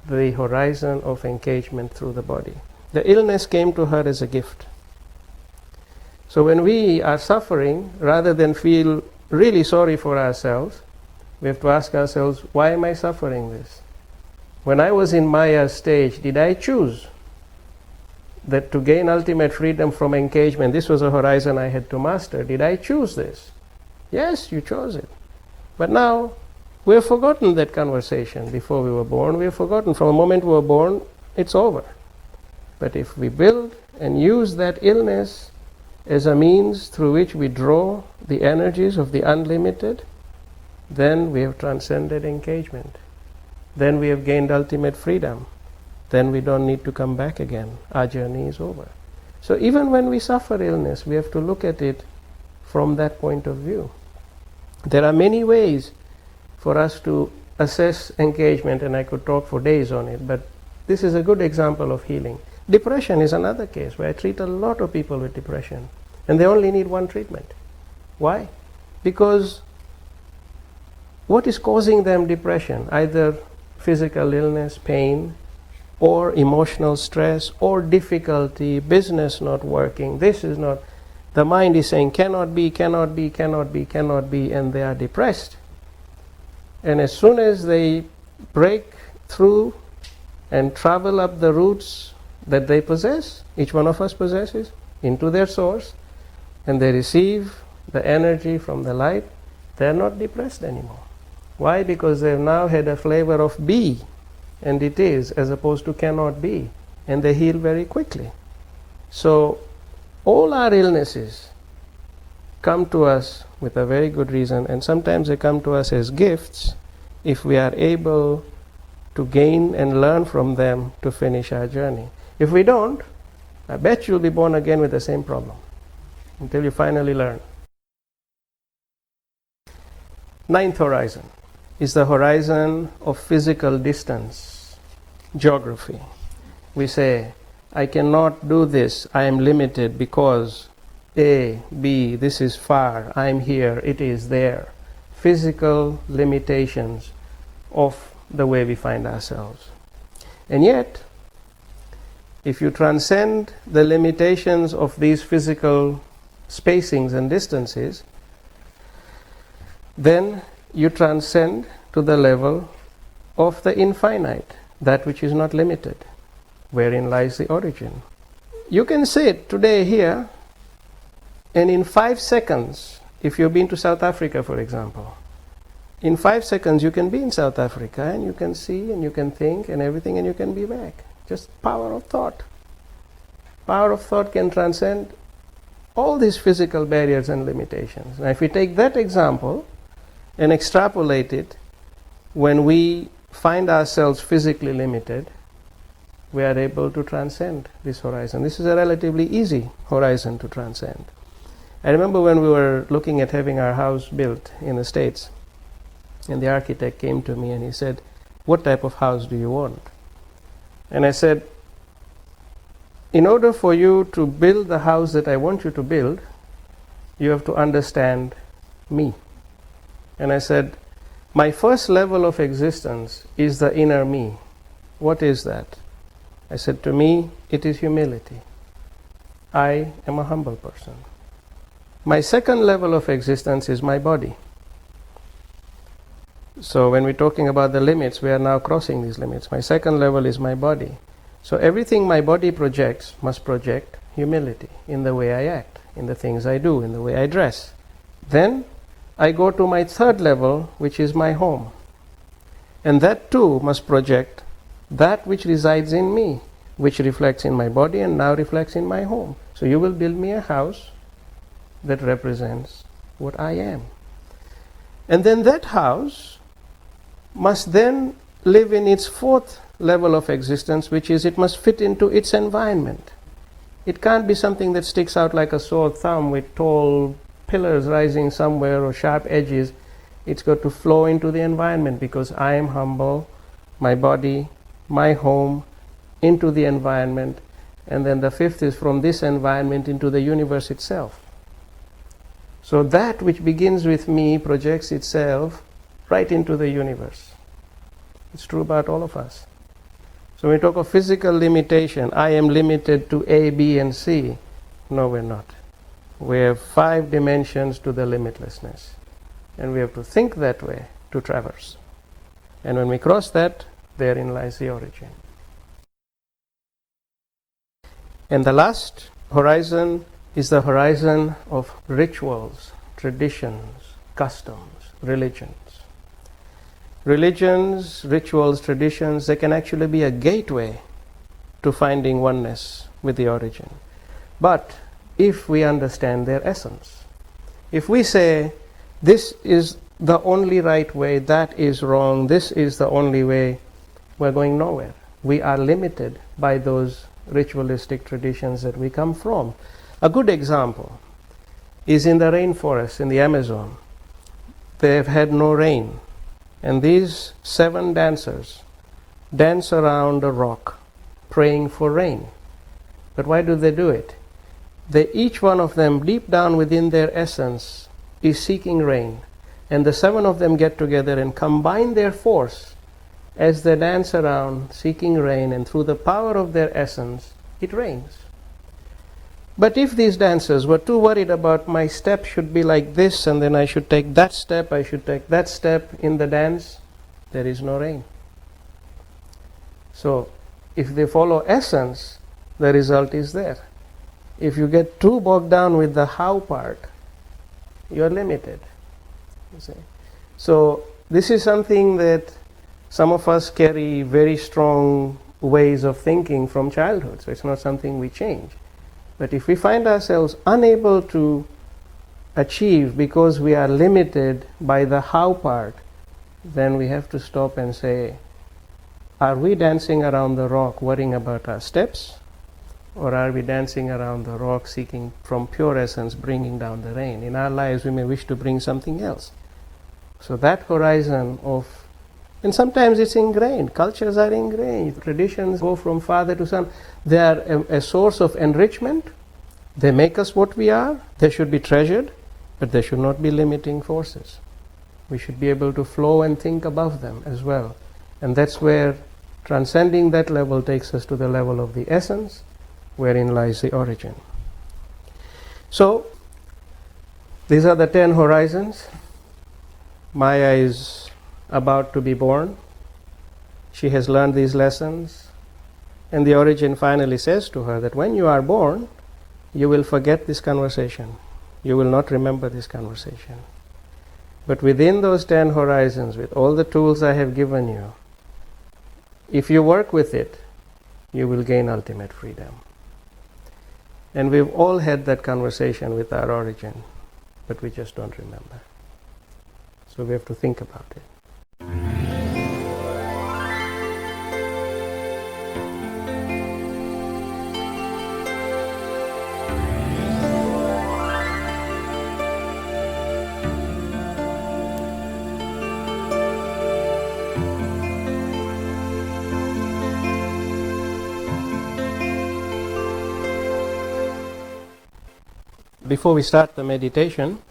the horizon of engagement through the body. The illness came to her as a gift. So when we are suffering, rather than feel really sorry for ourselves, we have to ask ourselves, why am I suffering this? When I was in Maya stage, did I choose that to gain ultimate freedom from engagement, this was a horizon I had to master? Did I choose this? Yes, you chose it. But now, we have forgotten that conversation before we were born. We have forgotten. From the moment we were born, it's over. But if we build and use that illness as a means through which we draw the energies of the unlimited, then we have transcended engagement. Then we have gained ultimate freedom. Then we don't need to come back again. Our journey is over. So even when we suffer illness, we have to look at it from that point of view. There are many ways for us to assess engagement, and I could talk for days on it, but this is a good example of healing. Depression is another case where I treat a lot of people with depression, and they only need one treatment. Why? Because what is causing them depression? Either physical illness, pain, or emotional stress, or difficulty, business not working, this is not. The mind is saying cannot be, cannot be, cannot be, cannot be, and they are depressed. And as soon as they break through and travel up the routes that they possess, each one of us possesses, into their source, and they receive the energy from the light, they are not depressed anymore. Why? Because they have now had a flavor of be, and it is, as opposed to cannot be, and they heal very quickly. So all our illnesses come to us with a very good reason, and sometimes they come to us as gifts if we are able to gain and learn from them to finish our journey. If we don't, I bet you'll be born again with the same problem until you finally learn. 9th horizon is the horizon of physical distance, geography. We say, I cannot do this, I am limited because A, B, this is far, I am here, it is there. Physical limitations of the way we find ourselves. And yet, if you transcend the limitations of these physical spacings and distances, then you transcend to the level of the infinite, that which is not limited, wherein lies the origin. You can sit today here, and in 5 seconds, if you've been to South Africa, for example, in 5 seconds you can be in South Africa, and you can see, and you can think, and everything, and you can be back. Just power of thought. Power of thought can transcend all these physical barriers and limitations. Now, if we take that example, and extrapolate it. When we find ourselves physically limited, we are able to transcend this horizon. This is a relatively easy horizon to transcend. I remember when we were looking at having our house built in the States, and the architect came to me and he said, "What type of house do you want?" And I said, "In order for you to build the house that I want you to build, you have to understand me." And I said, "My first level of existence is the inner me. What is that?" I said, "To me, it is humility. I am a humble person. My second level of existence is my body." So when we're talking about the limits, we are now crossing these limits. My second level is my body. So everything my body projects must project humility in the way I act, in the things I do, in the way I dress. Then I go to my third level, which is my home. And that too must project that which resides in me, which reflects in my body and now reflects in my home. So you will build me a house that represents what I am. And then that house must then live in its fourth level of existence, which is it must fit into its environment. It can't be something that sticks out like a sore thumb with tall pillars rising somewhere or sharp edges. It's got to flow into the environment, because I am humble, my body, my home, into the environment, and then the fifth is from this environment into the universe itself. So that which begins with me projects itself right into the universe. It's true about all of us. So when we talk of physical limitation, I am limited to A, B, and C. No, we're not. We have 5 dimensions to the limitlessness. And we have to think that way to traverse. And when we cross that, therein lies the origin. And the last horizon is the horizon of rituals, traditions, customs, religions. Religions, rituals, traditions, they can actually be a gateway to finding oneness with the origin. But if we understand their essence, if we say, this is the only right way, that is wrong, this is the only way, we're going nowhere. We are limited by those ritualistic traditions that we come from. A good example is in the rainforest in the Amazon. They have had no rain. And these 7 dancers dance around a rock, praying for rain. But why do they do it? Each one of them, deep down within their essence, is seeking rain. And the 7 of them get together and combine their force as they dance around seeking rain, and through the power of their essence, it rains. But if these dancers were too worried about my step should be like this, and then I should take that step, I should take that step in the dance, there is no rain. So, if they follow essence, the result is there. If you get too bogged down with the how part, you are limited. You see? So, this is something that some of us carry very strong ways of thinking from childhood. So, it's not something we change. But if we find ourselves unable to achieve because we are limited by the how part, then we have to stop and say, are we dancing around the rock worrying about our steps? Or are we dancing around the rock seeking from pure essence, bringing down the rain? In our lives we may wish to bring something else. So that horizon of, and sometimes it's ingrained, cultures are ingrained, traditions go from father to son. They are a source of enrichment. They make us what we are. They should be treasured, but they should not be limiting forces. We should be able to flow and think above them as well. And that's where transcending that level takes us to the level of the essence, wherein lies the origin. So, these are the 10 horizons. Maya is about to be born. She has learned these lessons. And the origin finally says to her that when you are born, you will forget this conversation. You will not remember this conversation. But within those 10 horizons, with all the tools I have given you, if you work with it, you will gain ultimate freedom. And we've all had that conversation with our origin, but we just don't remember. So we have to think about it. Before we start the meditation,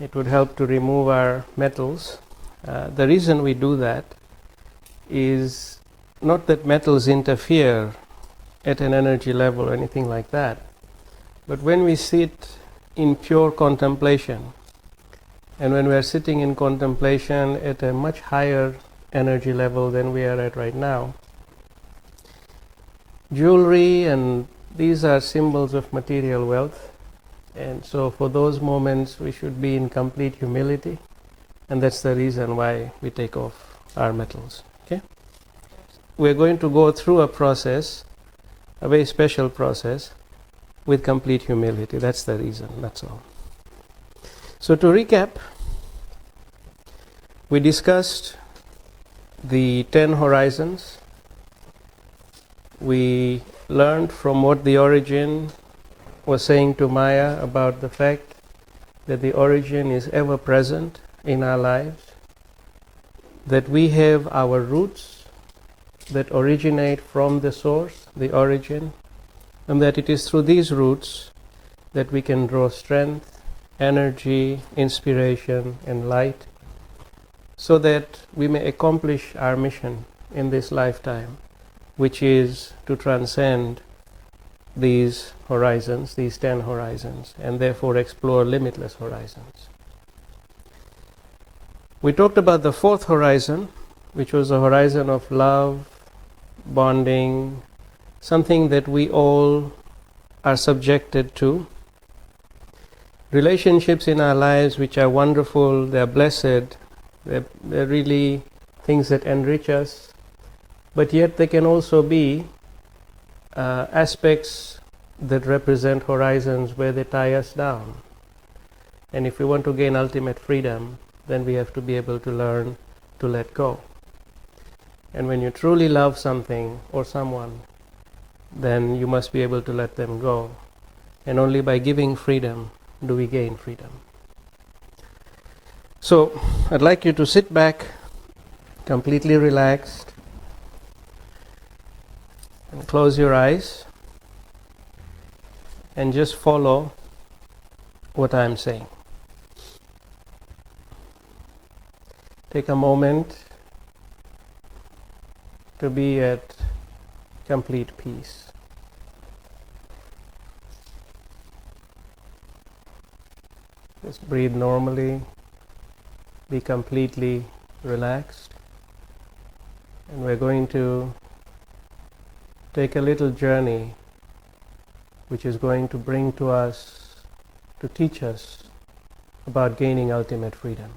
it would help to remove our metals. The reason we do that is not that metals interfere at an energy level or anything like that, but when we sit in pure contemplation, and when we are sitting in contemplation at a much higher energy level than we are at right now, jewelry and these are symbols of material wealth. And so for those moments we should be in complete humility, and that's the reason why we take off our metals. Okay? We're going to go through a process, a very special process, with complete humility. That's the reason, that's all. So to recap, we discussed the 10 horizons. We learned from what the origin was saying to Maya about the fact that the origin is ever present in our lives, that we have our roots that originate from the source, the origin, and that it is through these roots that we can draw strength, energy, inspiration, and light, so that we may accomplish our mission in this lifetime, which is to transcend these horizons, these 10 horizons, and therefore explore limitless horizons. We talked about the 4th horizon, which was the horizon of love, bonding, something that we all are subjected to. Relationships in our lives which are wonderful, they're blessed, they're really things that enrich us, but yet they can also be aspects that represent horizons where they tie us down. And if we want to gain ultimate freedom, then we have to be able to learn to let go. And when you truly love something or someone, then you must be able to let them go. And only by giving freedom do we gain freedom. So I'd like you to sit back, completely relaxed, and close your eyes and just follow what I'm saying. Take a moment to be at complete peace. Just breathe normally, be completely relaxed, and we're going to take a little journey which is going to bring to us, to teach us about gaining ultimate freedom.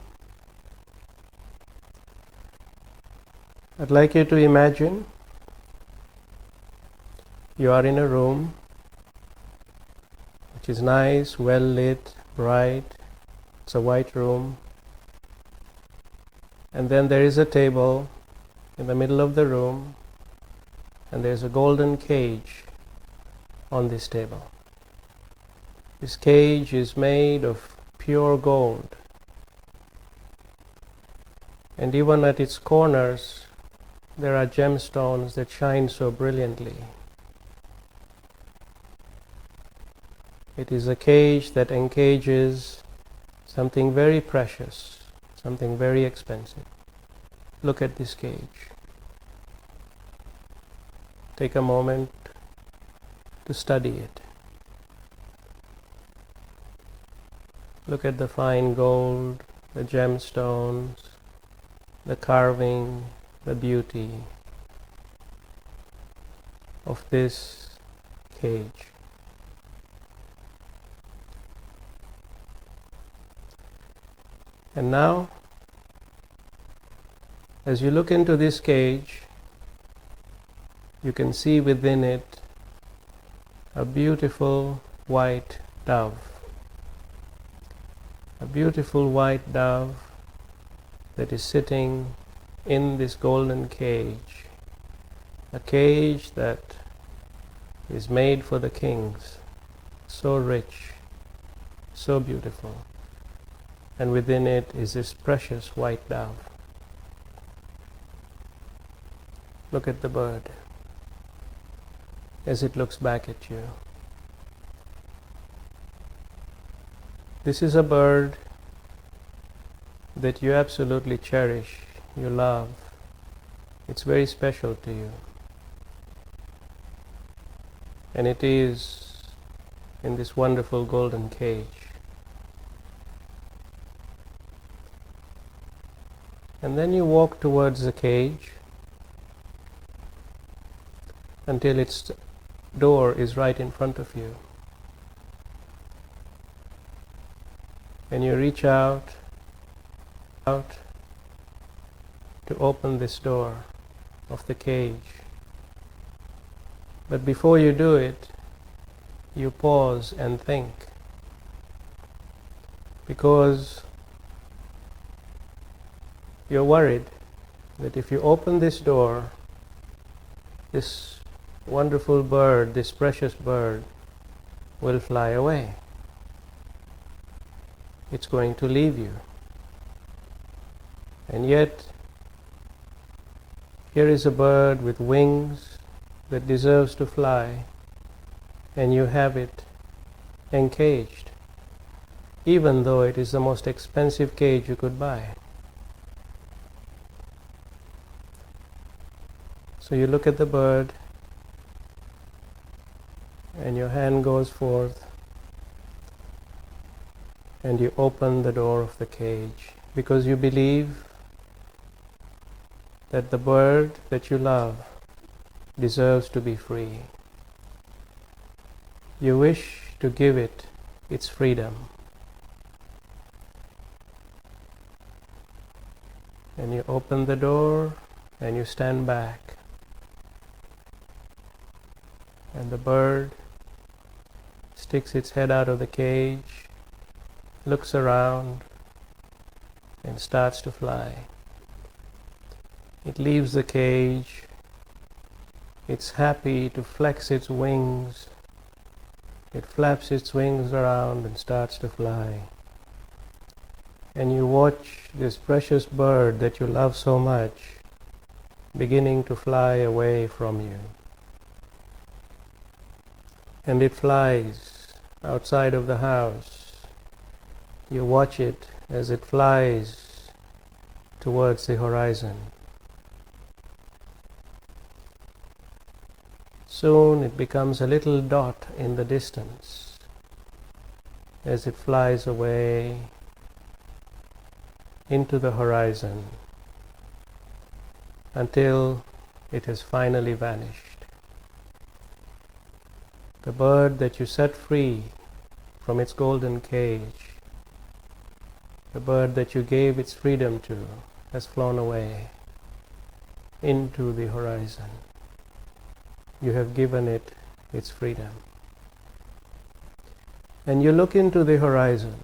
I'd like you to imagine you are in a room which is nice, well lit, bright. It's a white room. And then there is a table in the middle of the room, and there's a golden cage on this table. This cage is made of pure gold, and even at its corners there are gemstones that shine so brilliantly. It is a cage that encages something very precious, something very expensive. Look at this cage. Take a moment to study it. Look at the fine gold, the gemstones, the carving, the beauty of this cage. And now, as you look into this cage, you can see within it a beautiful white dove. A beautiful white dove that is sitting in this golden cage, a cage that is made for the kings, so rich, so beautiful, and within it is this precious white dove. Look at the bird as it looks back at you. This is a bird that you absolutely cherish, you love. It's very special to you. And it is in this wonderful golden cage. And then you walk towards the cage until its door is right in front of you. And you reach out to open this door of the cage. But before you do it, you pause and think. Because you're worried that if you open this door, this wonderful bird, this precious bird, will fly away. It's going to leave you. And yet, here is a bird with wings that deserves to fly, and you have it encaged, even though it is the most expensive cage you could buy. So you look at the bird, and your hand goes forth, and you open the door of the cage, because you believe that the bird that you love deserves to be free. You wish to give it its freedom. And you open the door and you stand back. And the bird sticks its head out of the cage, looks around, and starts to fly. It leaves the cage. It's happy to flex its wings. It flaps its wings around and starts to fly. And you watch this precious bird that you love so much beginning to fly away from you. And it flies outside of the house. You watch it as it flies towards the horizon. Soon it becomes a little dot in the distance as it flies away into the horizon until it has finally vanished. The bird that you set free from its golden cage, the bird that you gave its freedom to, has flown away into the horizon. You have given it its freedom. And you look into the horizon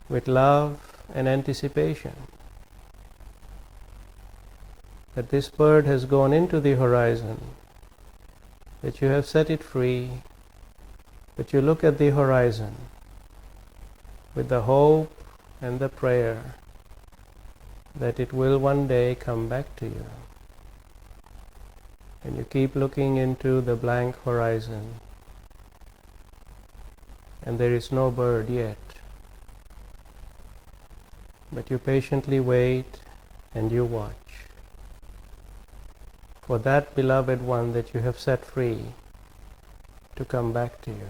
with love and anticipation that this bird has gone into the horizon, that you have set it free, that you look at the horizon with the hope and the prayer that it will one day come back to you. And you keep looking into the blank horizon, and there is no bird yet. But you patiently wait and you watch for that beloved one that you have set free to come back to you.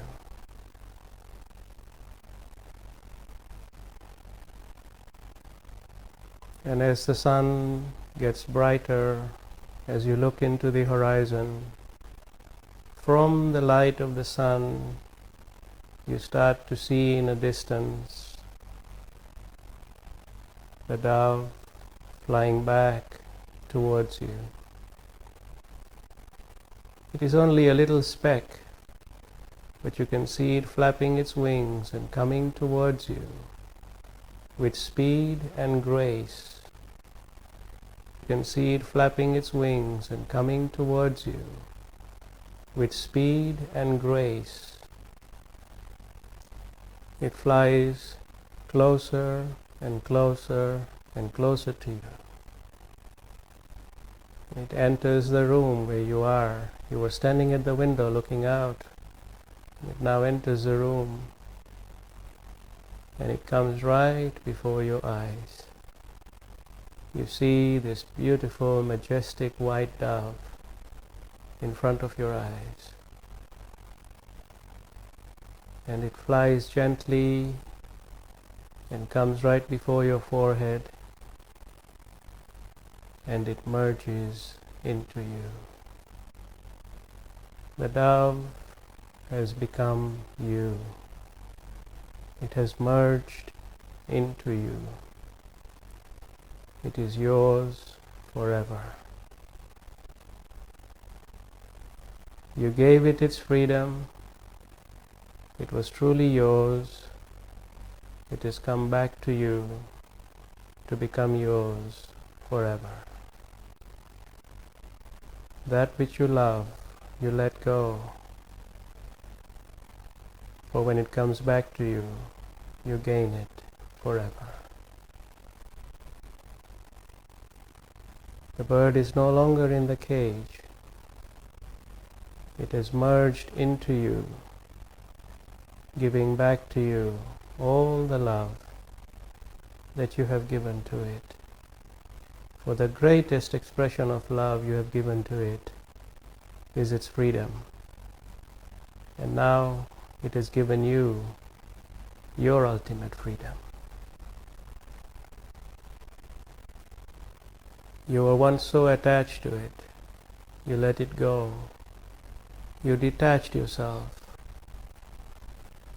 And as the sun gets brighter, as you look into the horizon, from the light of the sun, you start to see in a distance the dove flying back towards you. It is only a little speck, but you can see it flapping its wings and coming towards you with speed and grace. You can see it flapping its wings and coming towards you with speed and grace. It flies closer and closer and closer to you. It enters the room where you are. You were standing at the window looking out. It now enters the room, and it comes right before your eyes. You see this beautiful, majestic white dove in front of your eyes. And it flies gently and comes right before your forehead, and it merges into you. The dove has become you. It has merged into you. It is yours forever. You gave it its freedom. It was truly yours. It has come back to you to become yours forever. That which you love, you let go. For when it comes back to you, you gain it forever. The bird is no longer in the cage. It has merged into you, giving back to you all the love that you have given to it. For the greatest expression of love you have given to it is its freedom. And now it has given you your ultimate freedom. You were once so attached to it, you let it go. You detached yourself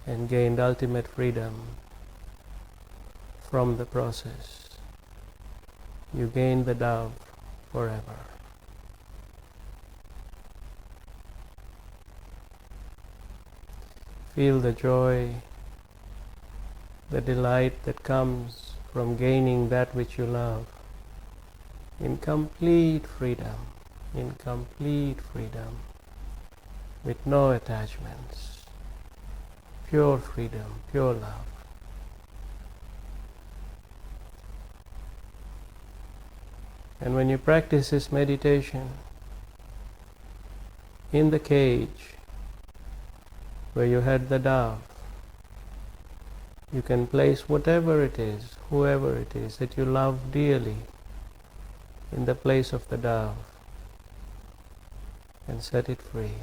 and gained ultimate freedom from the process. You gained the dove forever. Feel the joy, the delight that comes from gaining that which you love in complete freedom, with no attachments, pure freedom, pure love. And when you practice this meditation in the cage where you had the dove, you can place whatever it is, whoever it is that you love dearly in the place of the dove and set it free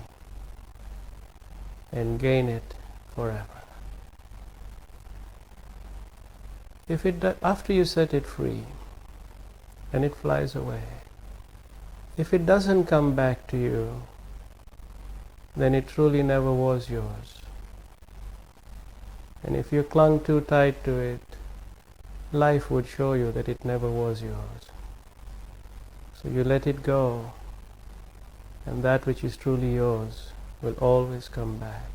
and gain it forever. After you set it free and it flies away, if it doesn't come back to you, then it truly never was yours. And if you clung too tight to it, life would show you that it never was yours. So you let it go, and that which is truly yours will always come back.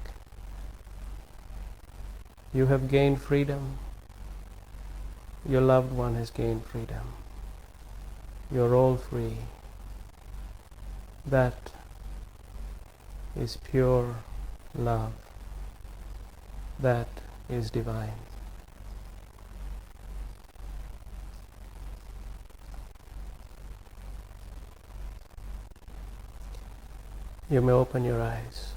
You have gained freedom. Your loved one has gained freedom. You're all free. That is pure love. That is divine. You may open your eyes.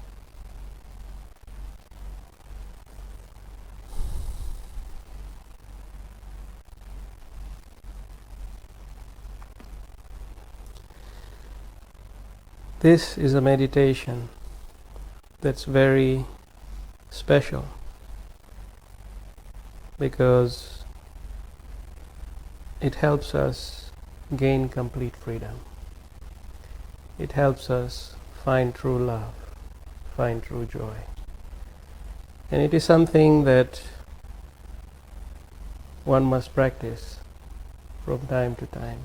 This is a meditation that's very special because it helps us gain complete freedom. It helps us find true love, find true joy. And it is something that one must practice from time to time.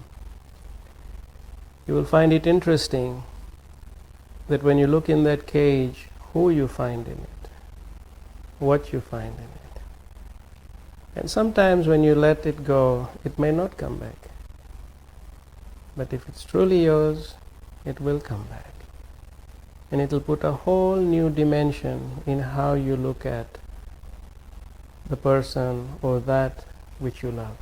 You will find it interesting that when you look in that cage, who you find in it, what you find in it. And sometimes when you let it go, it may not come back. But if it's truly yours, it will come back. And it'll put a whole new dimension in how you look at the person or that which you love.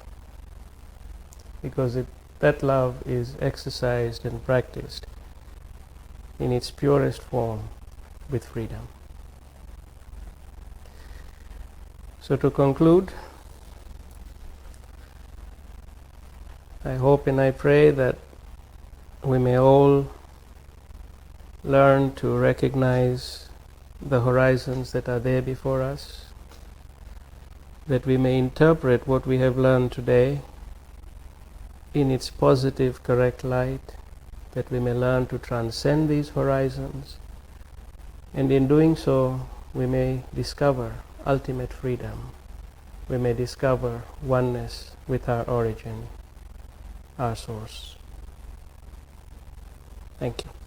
Because that love is exercised and practiced in its purest form with freedom. So to conclude, I hope and I pray that we may all learn to recognize the horizons that are there before us, that we may interpret what we have learned today in its positive, correct light, that we may learn to transcend these horizons, and in doing so, we may discover ultimate freedom. We may discover oneness with our origin, our source. Thank you.